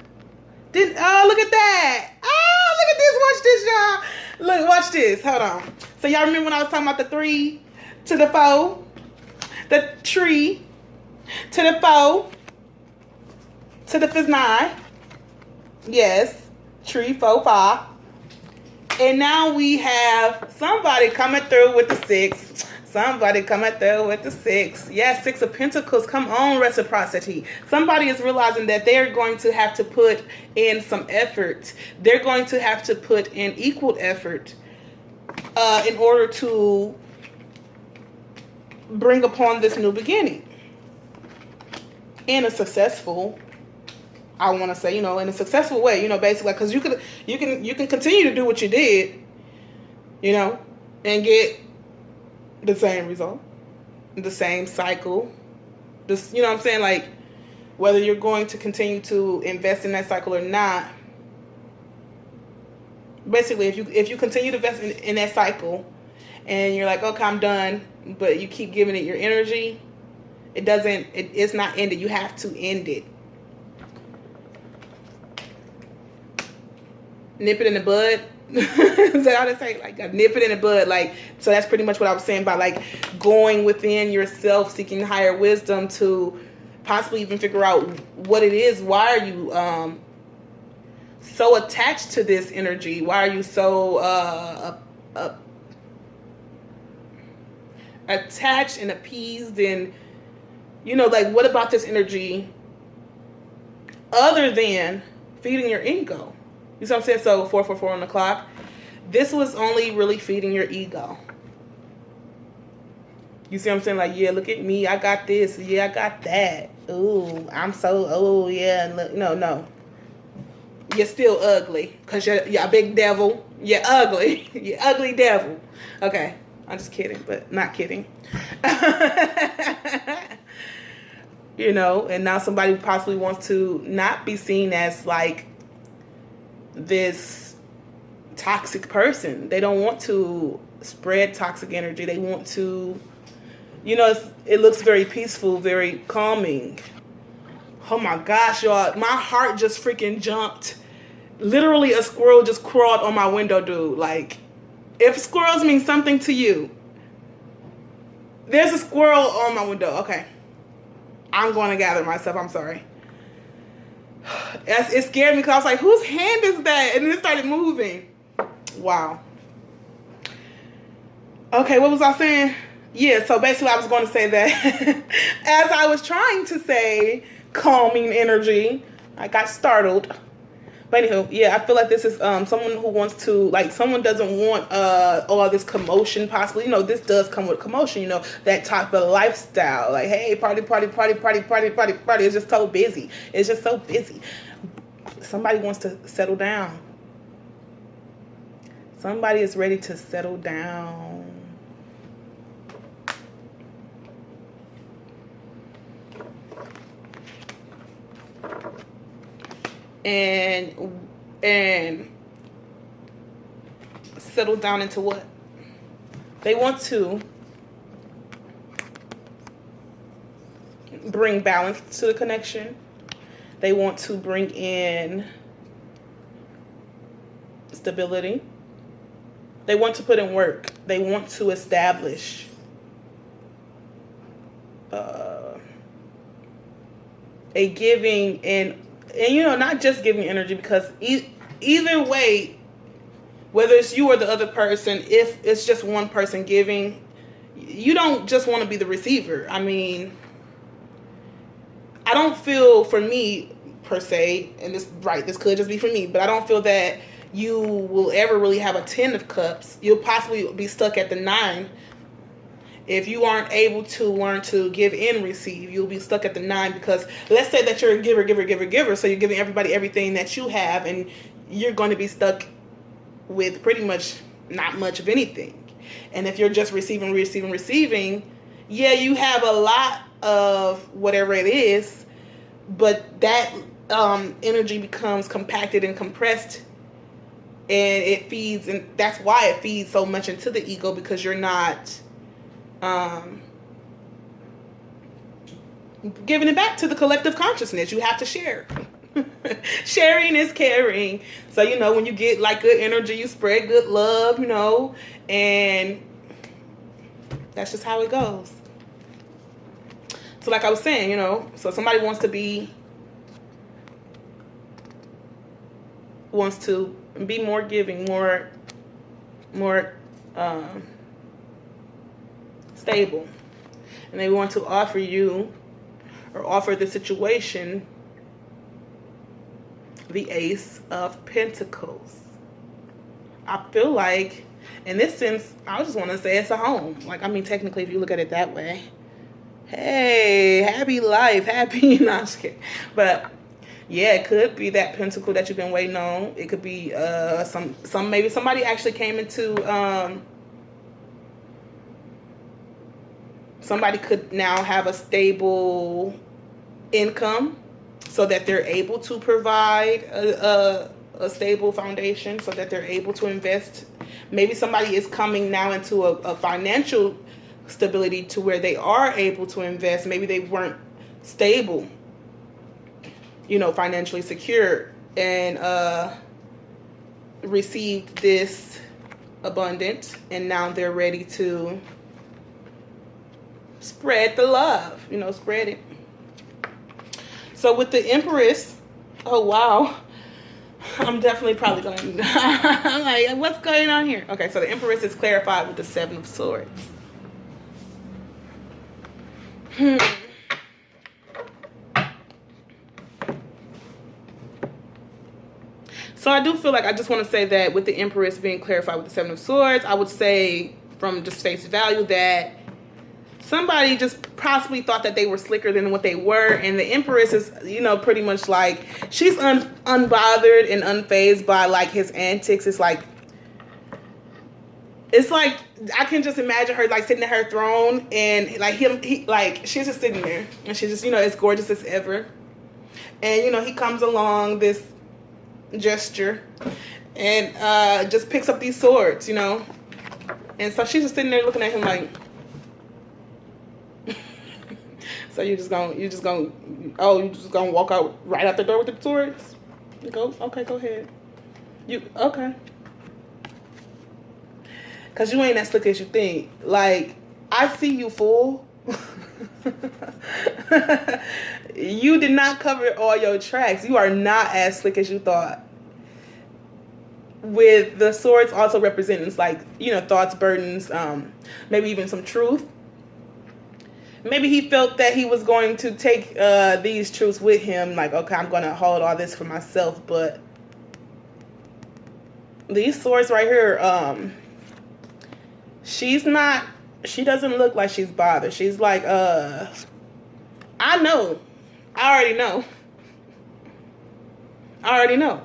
Oh, look at that. Oh, look at this. Watch this, y'all. Look, watch this. Hold on. So y'all remember when I was talking about the 3 to the 4? The tree to the 4 to the 9. Yes. 3, 4, 5. And now we have somebody coming through with the 6. Somebody coming through with the 6. Yes, 6 of Pentacles. Come on, reciprocity. Somebody is realizing that they're going to have to put in some effort. They're going to have to put in equal effort in order to bring upon this new beginning. In a successful, I want to say, you know, in a successful way, you know, basically, because you can continue to do what you did, you know, and get the same result, the same cycle. Just, you know what I'm saying? Like, whether you're going to continue to invest in that cycle or not. Basically, if you continue to invest in that cycle and you're like, okay, I'm done, but you keep giving it your energy, it's not ended. You have to end it. Nip it in the bud. Is that how they say? Like, nip it in the bud. Like, so that's pretty much what I was saying about, like, going within yourself, seeking higher wisdom to possibly even figure out what it is. Why are you so attached to this energy? Why are you so attached and appeased? And, you know, like, what about this energy other than feeding your ego? You see what I'm saying? So 444 on the clock. This was only really feeding your ego. You see what I'm saying? Like, yeah, look at me. I got this. Yeah, I got that. Ooh, I'm so, oh, yeah. Look, no. You're still ugly because you're a big devil. You're ugly. You're ugly devil. Okay. I'm just kidding, but not kidding. You know, and now somebody possibly wants to not be seen as like this toxic person. They don't want to spread toxic energy. They want to, you know, it looks very peaceful, very calming. Oh my gosh, y'all, my heart just freaking jumped. Literally a squirrel just crawled on my window, dude. Like, if squirrels mean something to you, there's a squirrel on my window. Okay. I'm going to gather myself. I'm sorry. It scared me because I was like, whose hand is that? And it started moving. Wow. Okay, what was I saying? Yeah, so basically I was going to say that as I was trying to say calming energy, I got startled. But anywho, yeah, I feel like this is someone who wants to, like, someone doesn't want all this commotion possibly. You know, this does come with commotion, you know, that type of lifestyle. Like, hey, party, party, party, party, party, party, party. It's just so busy. It's just so busy. Somebody wants to settle down. Somebody is ready to settle down. And settle down into what? They want to bring balance to the connection. They want to bring in stability. They want to put in work. They want to establish a giving and you know, not just giving energy, because either way, whether it's you or the other person, if it's just one person giving, you don't just want to be the receiver. I mean, I don't feel, for me per se, and this could just be for me, but I don't feel that you will ever really have a 10 of cups. You'll possibly be stuck at the 9. If you aren't able to learn to give and receive, you'll be stuck at the 9, because let's say that you're a giver. So you're giving everybody everything that you have, and you're going to be stuck with pretty much not much of anything. And if you're just receiving, yeah, you have a lot of whatever it is, but that energy becomes compacted and compressed, and it feeds, and that's why it feeds so much into the ego, because you're not giving it back to the collective consciousness. You have to share. Sharing is caring. So, you know, when you get like good energy, you spread good love, you know, and that's just how it goes. So like I was saying, you know, so somebody wants to be more giving, more stable, and they want to offer you, or offer the situation, the Ace of Pentacles. I feel like in this sense, I just want to say it's a home. Like, I mean, technically, if you look at it that way, hey, happy life, happy, no, I'm just kidding. But yeah, it could be that pentacle that you've been waiting on. It could be maybe somebody actually came into somebody could now have a stable income, so that they're able to provide a stable foundation, so that they're able to invest. Maybe somebody is coming now into a financial stability to where they are able to invest. Maybe they weren't stable, you know, financially secure, and received this abundance, and now they're ready to spread the love, you know, spread it. So with the Empress, oh wow, I'm definitely probably going I'm like, what's going on here? Okay, so the Empress is clarified with the 7 of Swords. So I do feel like, I just want to say that with the Empress being clarified with the 7 of Swords, I would say from just face value that somebody just possibly thought that they were slicker than what they were. And the Empress is, you know, pretty much like, she's unbothered and unfazed by like his antics. It's like I can just imagine her like sitting at her throne, and like she's just sitting there, and she's just, as gorgeous as ever. And he comes along this gesture, and just picks up these swords, and so she's just sitting there looking at him like. So you just gonna walk out right out the door with the swords? Okay, go ahead. Okay. Cause you ain't as slick as you think. Like, I see you, fool. You did not cover all your tracks. You are not as slick as you thought. With the swords also representing thoughts, burdens, maybe even some truth. Maybe he felt that he was going to take these truths with him. Like, okay, I'm going to hold all this for myself. But these swords right here, she doesn't look like she's bothered. She's like, I already know.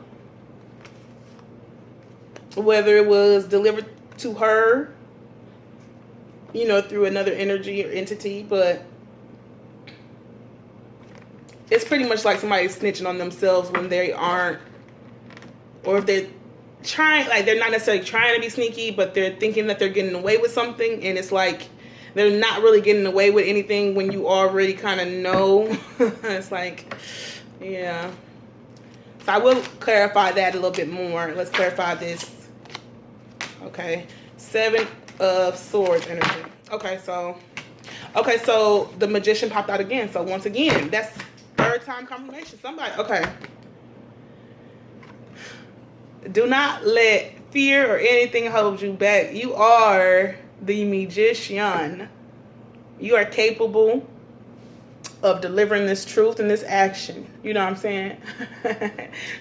Whether it was delivered to her, through another energy or entity, but it's pretty much like somebody snitching on themselves when they aren't, or if they're trying, like they're not necessarily trying to be sneaky, but they're thinking that they're getting away with something, and it's like they're not really getting away with anything when you already kind of know. It's like, yeah. So I will clarify that a little bit more. Let's clarify this. Okay, 7 of Swords energy. Okay, so the Magician popped out again. So once again, that's 3rd time confirmation. Somebody, okay. Do not let fear or anything hold you back. You are the Magician. You are capable of delivering this truth and this action. You know what I'm saying?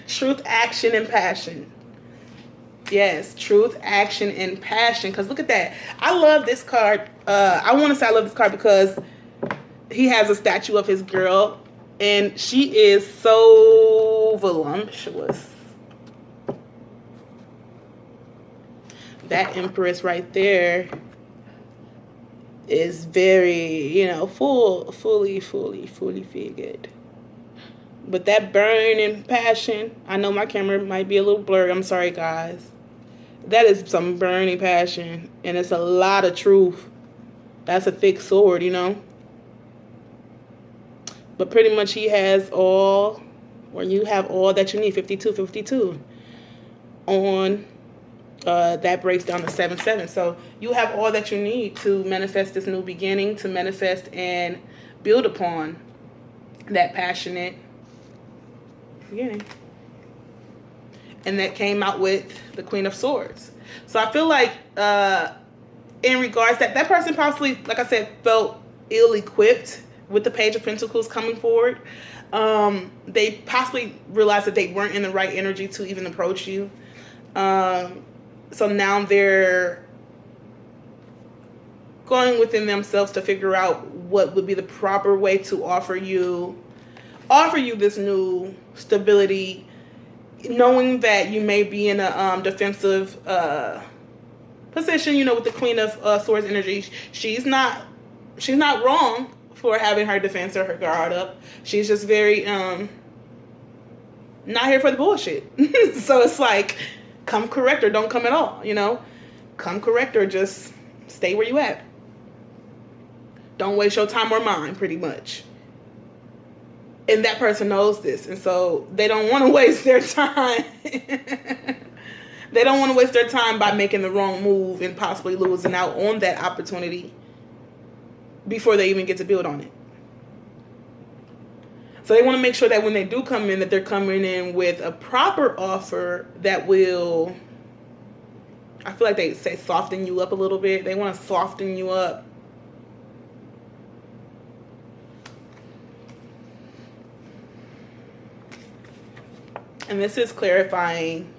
Truth, action, and passion. Yes, truth, action, and passion. Because look at that. I love this card. I want to say I love this card because he has a statue of his girl. And she is so voluptuous. That Empress right there is very, fully figured. But that burning passion, I know my camera might be a little blurry. I'm sorry, guys. That is some burning passion. And it's a lot of truth. That's a thick sword, But pretty much he has all, or you have all that you need. 52 on that breaks down to 7-7. So you have all that you need to manifest this new beginning, to manifest and build upon that passionate beginning. And that came out with the Queen of Swords. So I feel like in regards that person possibly, like I said, felt ill-equipped with the Page of Pentacles coming forward. They possibly realized that they weren't in the right energy to even approach you. So now they're going within themselves to figure out what would be the proper way to offer you this new stability, knowing that you may be in a defensive position, with the Queen of Swords energy. She's not wrong for having her defense or her guard up. She's just very not here for the bullshit. So it's like, come correct or don't come at all, Come correct or just stay where you at. Don't waste your time or mine, pretty much. And that person knows this, and so they don't want to waste their time. They don't want to waste their time by making the wrong move and possibly losing out on that opportunity before they even get to build on it. So they want to make sure that when they do come in, that they're coming in with a proper offer that will, I feel like they say, soften you up a little bit. They want to soften you up. And this is clarifying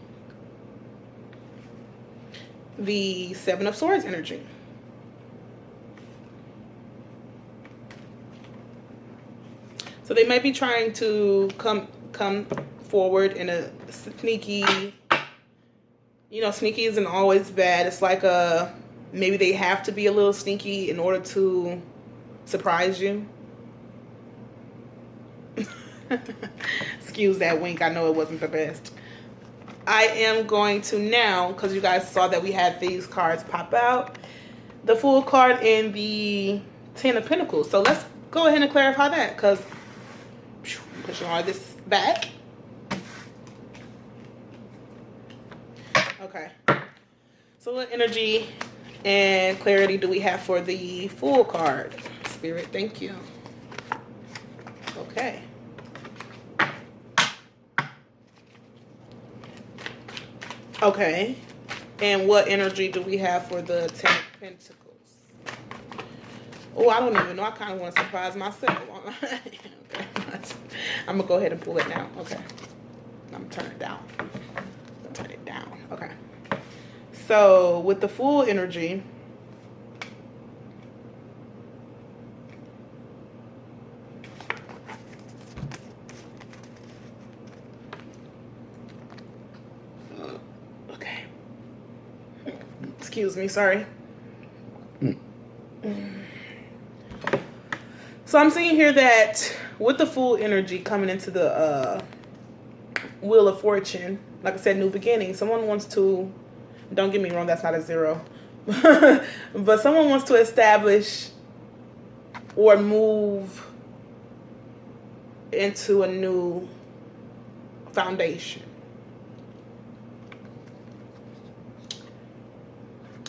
the 7 of Swords energy. So they might be trying to come forward in a sneaky, sneaky isn't always bad. It's like maybe they have to be a little sneaky in order to surprise you. Excuse that wink. I know it wasn't the best. I am going to now, because you guys saw that we had these cards pop out, the Fool card and the Ten of Pentacles. So let's go ahead and clarify that, because I'm pushing all this back. Okay. So what energy and clarity do we have for the Fool card? Spirit, thank you. Okay. Okay. And what energy do we have for the Ten of Pentacles? Oh, I don't even know. I kind of want to surprise myself. Okay. I'm going to go ahead and pull it now. Okay. I'm going to turn it down. Turn it down. Okay. So with the Fool energy, okay. Excuse me, sorry. So I'm seeing here that with the Fool energy coming into the Wheel of Fortune, like I said, new beginning. Someone wants to, don't get me wrong, that's not a zero. But someone wants to establish or move into a new foundation.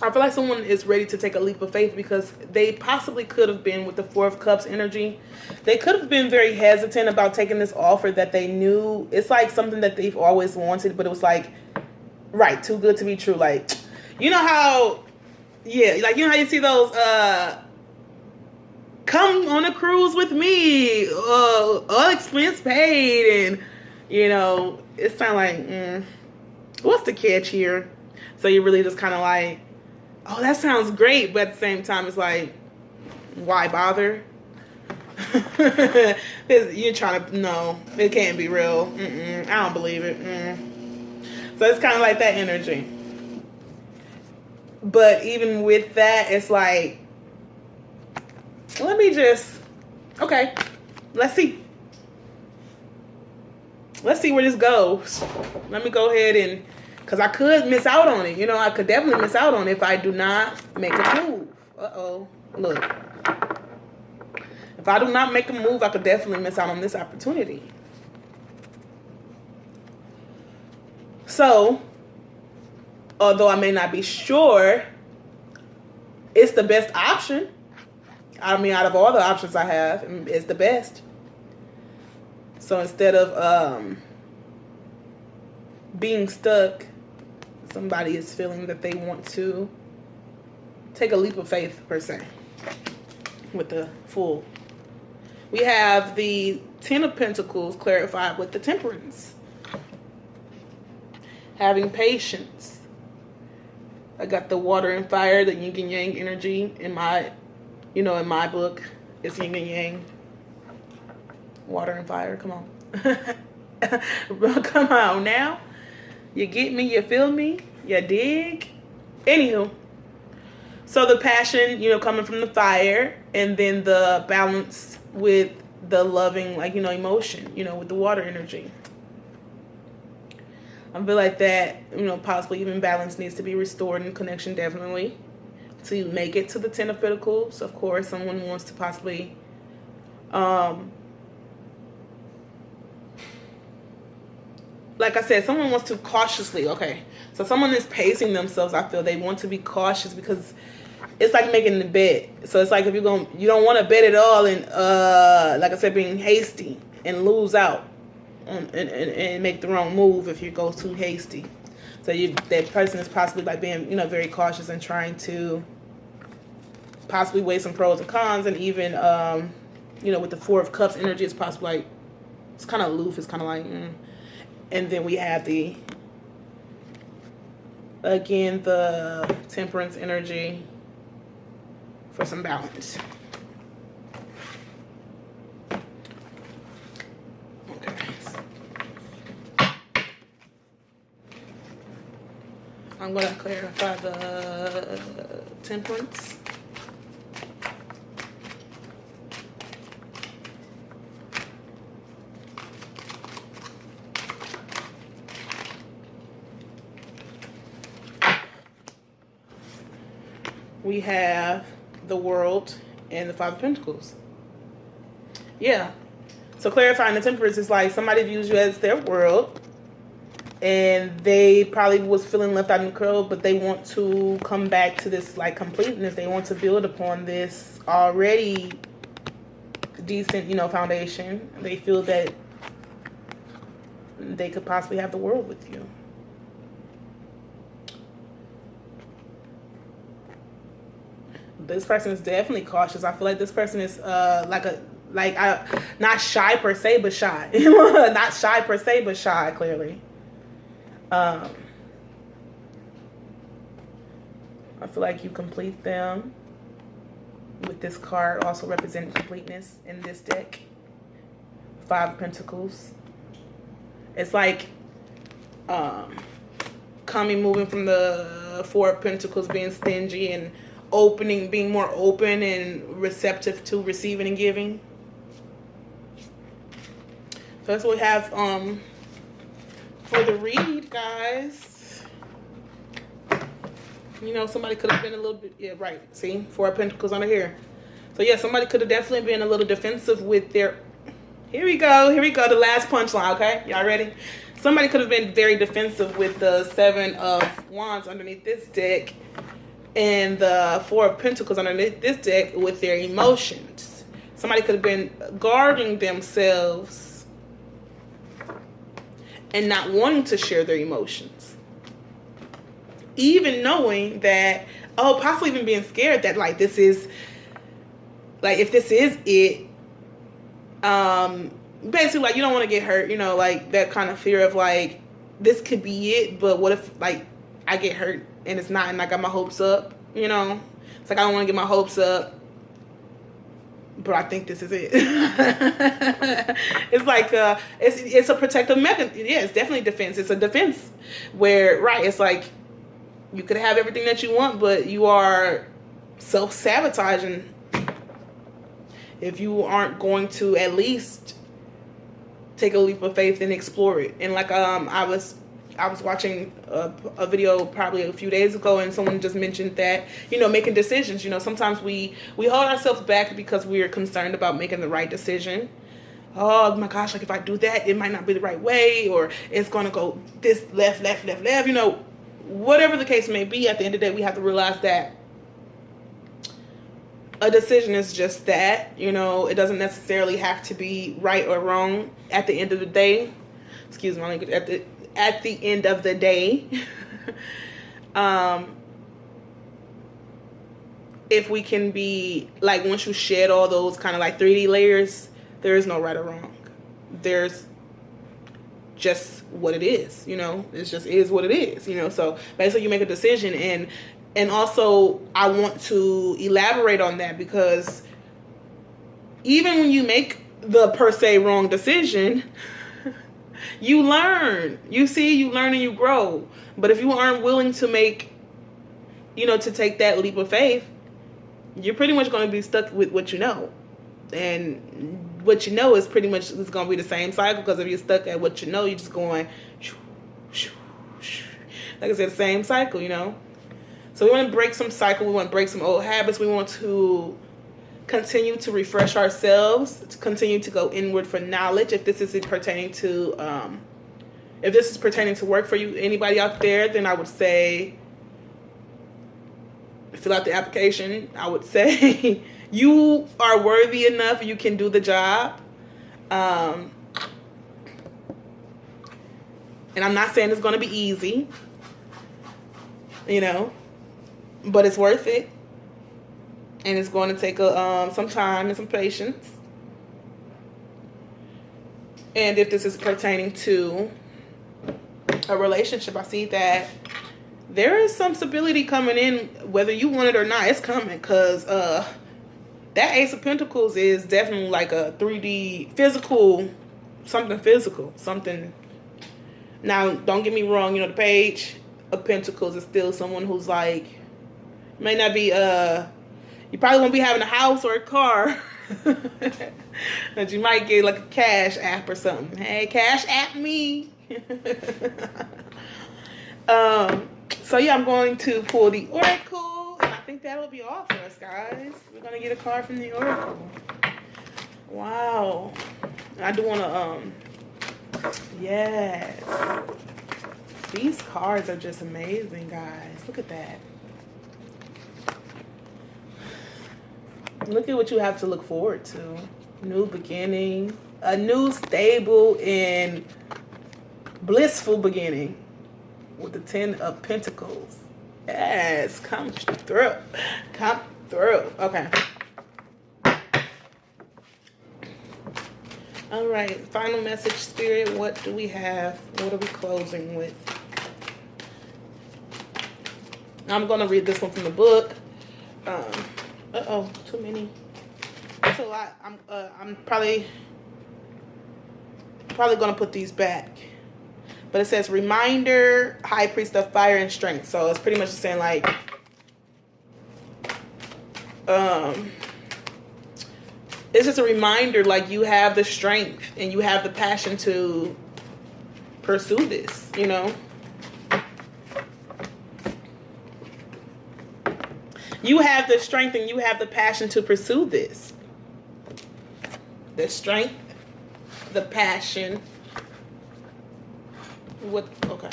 I feel like someone is ready to take a leap of faith, because they possibly could have been, with the Four of Cups energy, they could have been very hesitant about taking this offer that they knew. It's like something that they've always wanted, but it was like, right, too good to be true. Like, you know how, yeah, like, you know how you see those, come on a cruise with me, all expense paid, and, you know, it's kind of like, what's the catch here? So you really just kind of like, oh, that sounds great, but at the same time, it's like, why bother? You're trying to, no, it can't be real. I don't believe it. So it's kind of like that energy. But even with that, it's like, let me just, okay, let's see. Let's see where this goes. Let me go ahead and, because I could miss out on it. You know, I could definitely miss out on it if I do not make a move. Uh-oh. Look. If I do not make a move, I could definitely miss out on this opportunity. So, although I may not be sure, it's the best option. I mean, out of all the options I have, it's the best. So instead of being stuck, somebody is feeling that they want to take a leap of faith, per se, with the Fool. We have the Ten of Pentacles clarified with the Temperance. Having patience. I got the Water and Fire, the yin and yang energy in my, you know, in my book. It's yin and yang. Water and fire, come on. Come on now. You get me, you feel me, you dig? Anywho, so the passion, you know, coming from the fire, and then the balance with the loving, like, you know, emotion, you know, with the water energy. I feel like that, you know, possibly even balance needs to be restored in connection, definitely, to make it to the Ten of Pentacles. Of course, someone wants to possibly, like I said, someone wants to cautiously, okay. So someone is pacing themselves, I feel. They want to be cautious because it's like making the bet. So it's like if you don't want to bet at all and, like I said, being hasty and lose out and make the wrong move if you go too hasty. So that person is possibly like being, you know, very cautious and trying to possibly weigh some pros and cons. And even, you know, with the Four of Cups energy, it's possibly like, it's kind of aloof. It's kind of like, And then we have the Temperance energy for some balance. Okay. I'm going to clarify the temperance. We have the World and the Five of Pentacles. Yeah. So clarifying the temperance is like somebody views you as their world, and they probably was feeling left out in the cold, but they want to come back to this like completeness. They want to build upon this already decent, you know, foundation. They feel that they could possibly have the world with you. This person is definitely cautious. I feel like this person is not shy per se, but shy. Not shy per se, but shy, clearly. I feel like you complete them with this card also representing completeness in this deck. Five of Pentacles. It's like moving from the Four of Pentacles, being stingy, and being more open and receptive to receiving and giving. So that's what we have for the read, guys. You know, somebody could have been a little bit, yeah, right. See, Four of Pentacles under here. So yeah, somebody could have definitely been a little defensive with their, here we go, the last punchline, okay? Y'all ready? Somebody could have been very defensive with the Seven of Wands underneath this deck and the Four of Pentacles underneath this deck with their emotions. Somebody could have been guarding themselves and not wanting to share their emotions. Even knowing that, possibly even being scared that like this is, like if this is it, basically like you don't want to get hurt, you know, like that kind of fear of like, this could be it, but what if like I get hurt and it's not, and I got my hopes up, you know? It's like I don't want to get my hopes up, but I think this is it. It's like it's a protective mechanism. Yeah, it's definitely defense. It's a defense where, right, it's like you could have everything that you want, but you are self-sabotaging if you aren't going to at least take a leap of faith and explore it. And like I was watching a video probably a few days ago, and someone just mentioned that, you know, making decisions, you know, sometimes we hold ourselves back because we're concerned about making the right decision. Oh my gosh, like if I do that, it might not be the right way, or it's going to go this left, you know, whatever the case may be. At the end of the day, we have to realize that a decision is just that, you know, it doesn't necessarily have to be right or wrong at the end of the day. Excuse my language, at the end of the day. If we can be like, once you shed all those kind of like 3D layers, there is no right or wrong. There's just what it is, you know. It just is what it is, you know. So basically you make a decision, and also I want to elaborate on that, because even when you make the per se wrong decision, you learn. You see, you learn and you grow. But if you aren't willing to make, you know, to take that leap of faith, you're pretty much going to be stuck with what you know. And what you know is pretty much, it's going to be the same cycle, because if you're stuck at what you know, you're just going, like I said, the same cycle, you know. So we want to break some cycle. We want to break some old habits. We want to continue to refresh ourselves, to continue to go inward for knowledge. If this is pertaining to, work for you, anybody out there, then I would say fill out the application. I would say you are worthy enough. You can do the job. And I'm not saying it's going to be easy, you know, but it's worth it. And it's going to take some time and some patience. And if this is pertaining to a relationship, I see that there is some stability coming in, whether you want it or not. It's coming, because that Ace of Pentacles is definitely like a 3D physical, something. Now, don't get me wrong, you know, the page of Pentacles is still someone who's like, may not be, you probably won't be having a house or a car. But you might get like a cash app or something. Hey, cash app me. So yeah, I'm going to pull the Oracle, and I think that'll be all for us, guys. We're gonna get a card from the Oracle. Wow. I do want to, yes. These cards are just amazing, guys. Look at that. Look at what you have to look forward to. New beginning. A new, stable, and blissful beginning. With the 10 of Pentacles. Yes, come through. Come through. Okay. All right. Final message, Spirit. What do we have? What are we closing with? I'm going to read this one from the book. Uh-oh, too many. That's a lot. I'm probably going to put these back. But it says, reminder, High Priest of Fire and Strength. So it's pretty much saying like, it's just a reminder, like you have the strength and you have the passion to pursue this, you know. You have the strength and you have the passion to pursue this. The strength, the passion. What? Okay.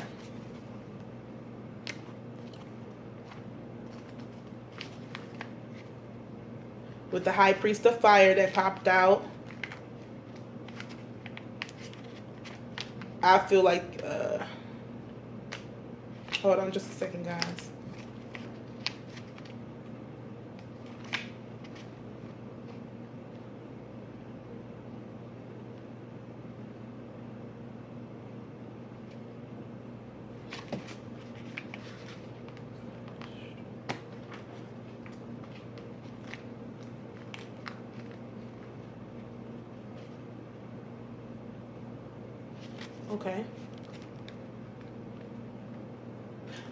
With the High Priest of Fire that popped out, I feel like, hold on just a second, guys. Okay.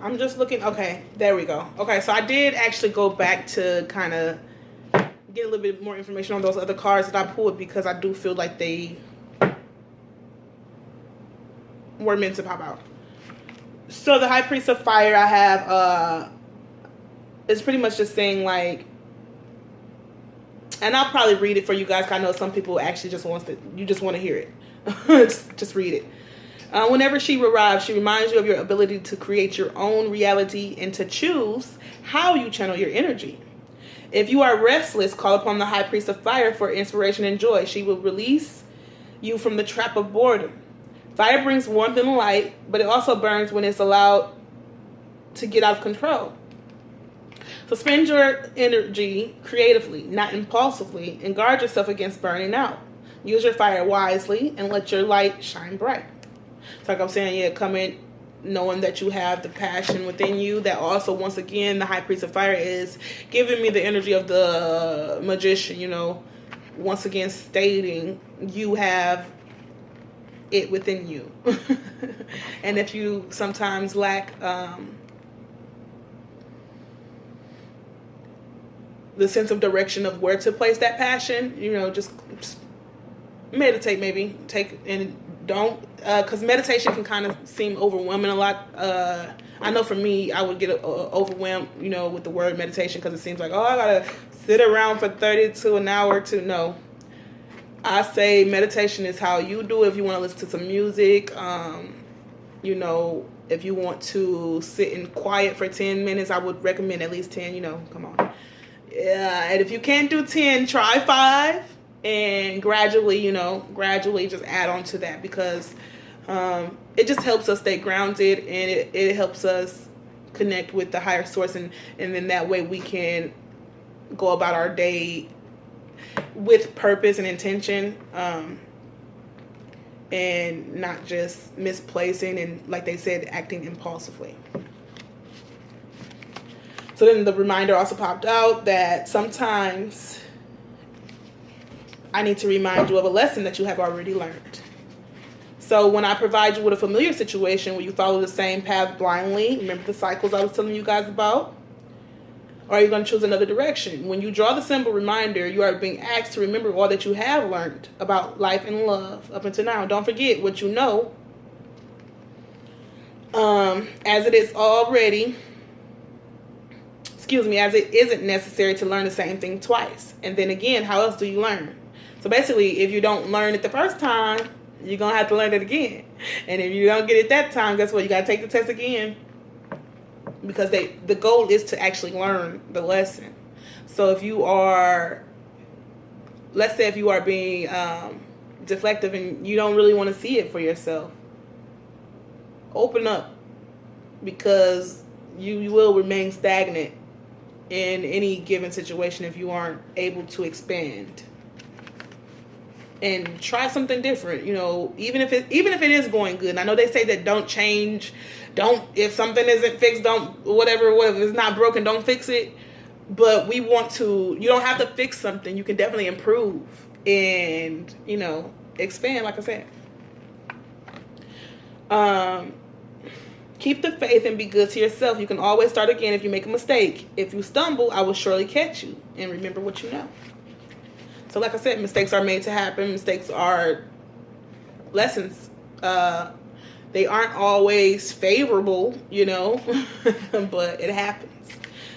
I'm just looking. Okay, there we go. Okay, so I did actually go back to kind of get a little bit more information on those other cards that I pulled because I do feel like they were meant to pop out. So the High Priest of Fire I have, it's pretty much just saying like, and I'll probably read it for you guys because I know some people actually just want to hear it. just read it. Whenever she arrives, she reminds you of your ability to create your own reality and to choose how you channel your energy. If you are restless, call upon the High Priest of Fire for inspiration and joy. She will release you from the trap of boredom. Fire brings warmth and light, but it also burns when it's allowed to get out of control. So spend your energy creatively, not impulsively, and guard yourself against burning out. Use your fire wisely and let your light shine bright. So like I'm saying, yeah, come in knowing that you have the passion within you. That also, once again, the High Priest of Fire is giving me the energy of the magician, you know. Once again, stating you have it within you. And if you sometimes lack the sense of direction of where to place that passion, you know, just meditate, maybe take and don't, because meditation can kind of seem overwhelming a lot. I know for me, I would get overwhelmed, you know, with the word meditation because it seems like, oh, I gotta sit around for 30 to an hour to no. I say meditation is how you do it. If you want to listen to some music, you know, if you want to sit in quiet for 10 minutes, I would recommend at least 10, you know, come on. Yeah, and if you can't do 10, try 5. And gradually, you know, just add on to that because it just helps us stay grounded and it helps us connect with the higher source. And then that way we can go about our day with purpose and intention and not just misplacing and, like they said, acting impulsively. So then the reminder also popped out that sometimes I need to remind you of a lesson that you have already learned. So when I provide you with a familiar situation where you follow the same path blindly, remember the cycles I was telling you guys about? Or are you going to choose another direction? When you draw the symbol reminder, you are being asked to remember all that you have learned about life and love up until now. Don't forget what you know, as it isn't necessary to learn the same thing twice. And then again, how else do you learn? So basically, if you don't learn it the first time, you're going to have to learn it again. And if you don't get it that time, guess what? You got to take the test again. Because the goal is to actually learn the lesson. So if you are, let's say if you are being deflective and you don't really want to see it for yourself, open up, because you will remain stagnant in any given situation if you aren't able to expand and try something different. You know, even if it is going good. And I know they say that don't change, if something isn't fixed, whatever if it's not broken, don't fix it. But you don't have to fix something. You can definitely improve and, expand, like I said. Keep the faith and be good to yourself. You can always start again if you make a mistake. If you stumble, I will surely catch you. And remember what you know. So like I said, mistakes are made to happen. Mistakes are lessons. They aren't always favorable, but it happens.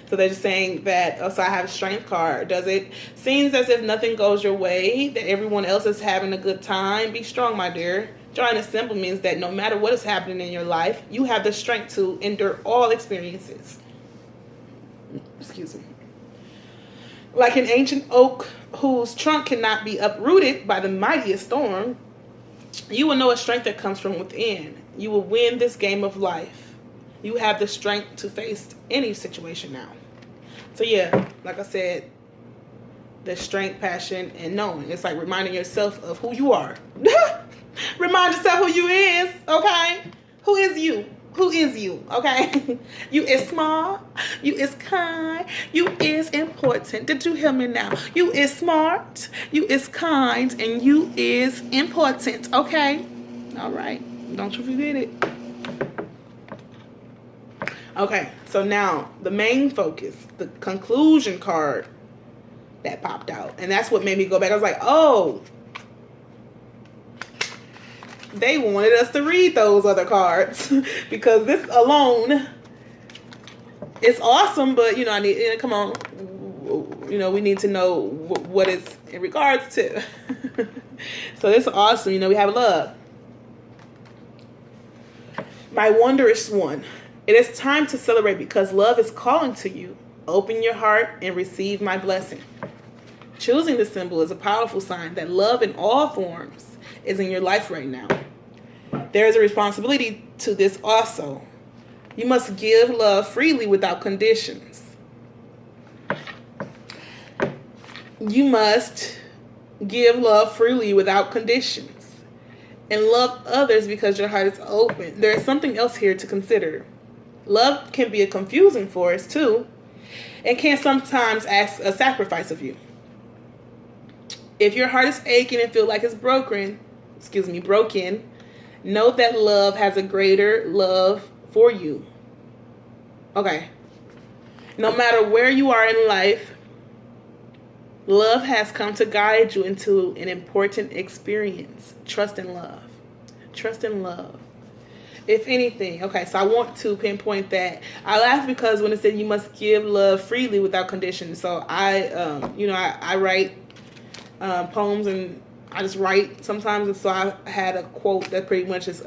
So they're just saying that, so I have a strength card. Does it seems as if nothing goes your way, that everyone else is having a good time? Be strong, my dear. Drawing a symbol means that no matter what is happening in your life, you have the strength to endure all experiences. Excuse me. Like an ancient oak whose trunk cannot be uprooted by the mightiest storm, you will know a strength that comes from within. You will win this game of life. You have the strength to face any situation now. So yeah, like I said, the strength, passion, and knowing. It's like reminding yourself of who you are. Remind yourself who you is, okay? Who is you? Who is you, okay? You is smart. You is kind. You is important. Did you hear me now? You is smart. You is kind. And you is important, okay? All right. Don't you forget it. Okay, so now the main focus, the conclusion card that popped out. And that's what made me go back. I was like, oh, they wanted us to read those other cards because this alone is awesome, but I need, come on, we need to know what it's in regards to. So it's awesome. We have love. My wondrous one, it is time to celebrate because love is calling to you. Open your heart and receive my blessing. Choosing the symbol is a powerful sign that love in all forms is in your life right now. There is a responsibility to this also. You must give love freely without conditions. You must give love freely without conditions. And love others because your heart is open. There is something else here to consider. Love can be a confusing force too, and can sometimes ask a sacrifice of you. If your heart is aching and feel like it's broken, know that love has a greater love for you. Okay. No matter where you are in life, love has come to guide you into an important experience. Trust in love. Trust in love. If anything, okay, so I want to pinpoint that. I laugh because when it said you must give love freely without conditions. So I write poems and I just write sometimes. And so I had a quote that pretty much is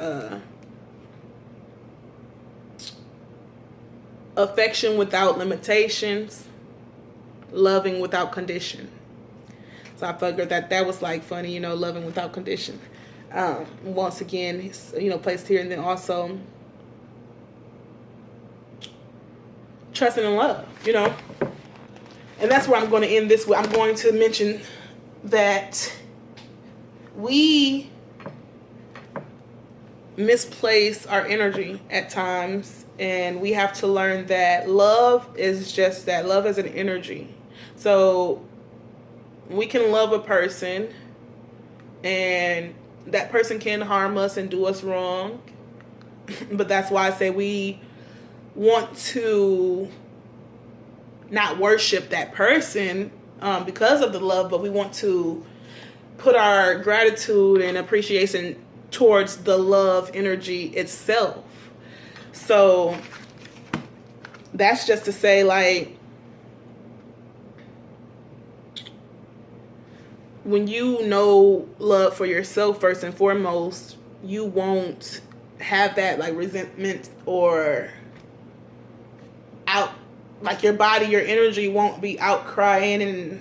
affection without limitations, loving without condition. So I figured that was like funny, loving without condition. Once again, placed here, and then also trusting in love, and that's where I'm going to end this. I'm going to mention that we misplace our energy at times, and we have to learn that love is just that. Love is an energy. So we can love a person and that person can harm us and do us wrong. But that's why I say we want to not worship that person because of the love, but we want to put our gratitude and appreciation towards the love energy itself. So that's just to say, like, when you know love for yourself first and foremost, you won't have that like resentment or out, like your body, your energy won't be out crying and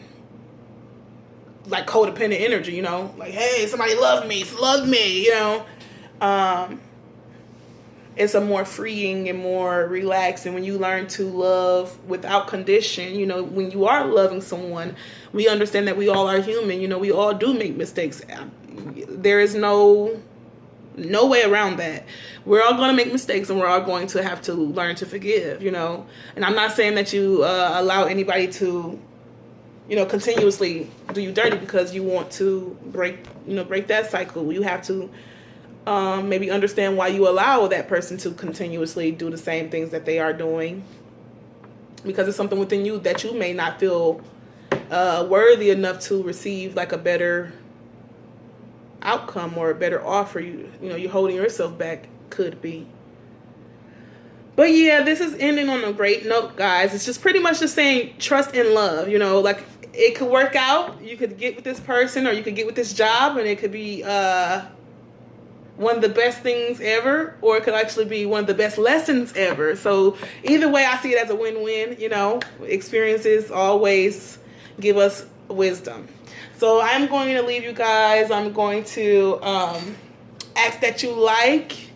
like codependent energy, you know, like, hey, somebody love me, you know. It's a more freeing and more relaxing when you learn to love without condition. You know, when you are loving someone, we understand that we all are human. You know, we all do make mistakes. There is no way around that. We're all going to make mistakes, and we're all going to have to learn to forgive, you know. And I'm not saying that you allow anybody to, you know, continuously do you dirty because you want to break that cycle. You have to maybe understand why you allow that person to continuously do the same things that they are doing, because it's something within you that you may not feel worthy enough to receive like a better outcome or a better offer. You know, you're holding yourself back, could be. But yeah, this is ending on a great note, guys. It's just pretty much just saying trust and love. You know, like it could work out. You could get with this person, or you could get with this job, and it could be one of the best things ever, or it could actually be one of the best lessons ever. So either way, I see it as a win-win. You know, experiences always give us wisdom. So I'm going to leave you guys. I'm going to ask that you like.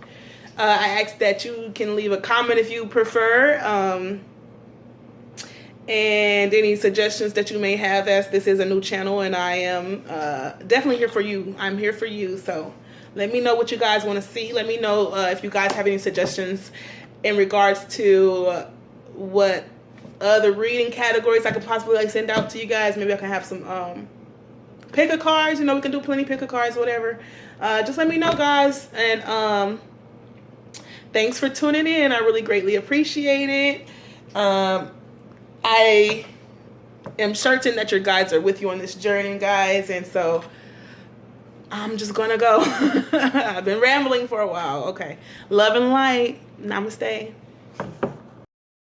I ask that you can leave a comment if you prefer. And any suggestions that you may have, as this is a new channel and I am definitely here for you. I'm here for you. So let me know what you guys want to see. Let me know if you guys have any suggestions in regards to what other reading categories I could possibly like send out to you guys. Maybe I can have some pick-a cards. You know, we can do plenty pick-a cards, whatever. Just let me know, guys. And thanks for tuning in. I really greatly appreciate it. I am certain that your guides are with you on this journey, guys. And so I'm just gonna go. I've been rambling for a while. Okay. Love and light. Namaste.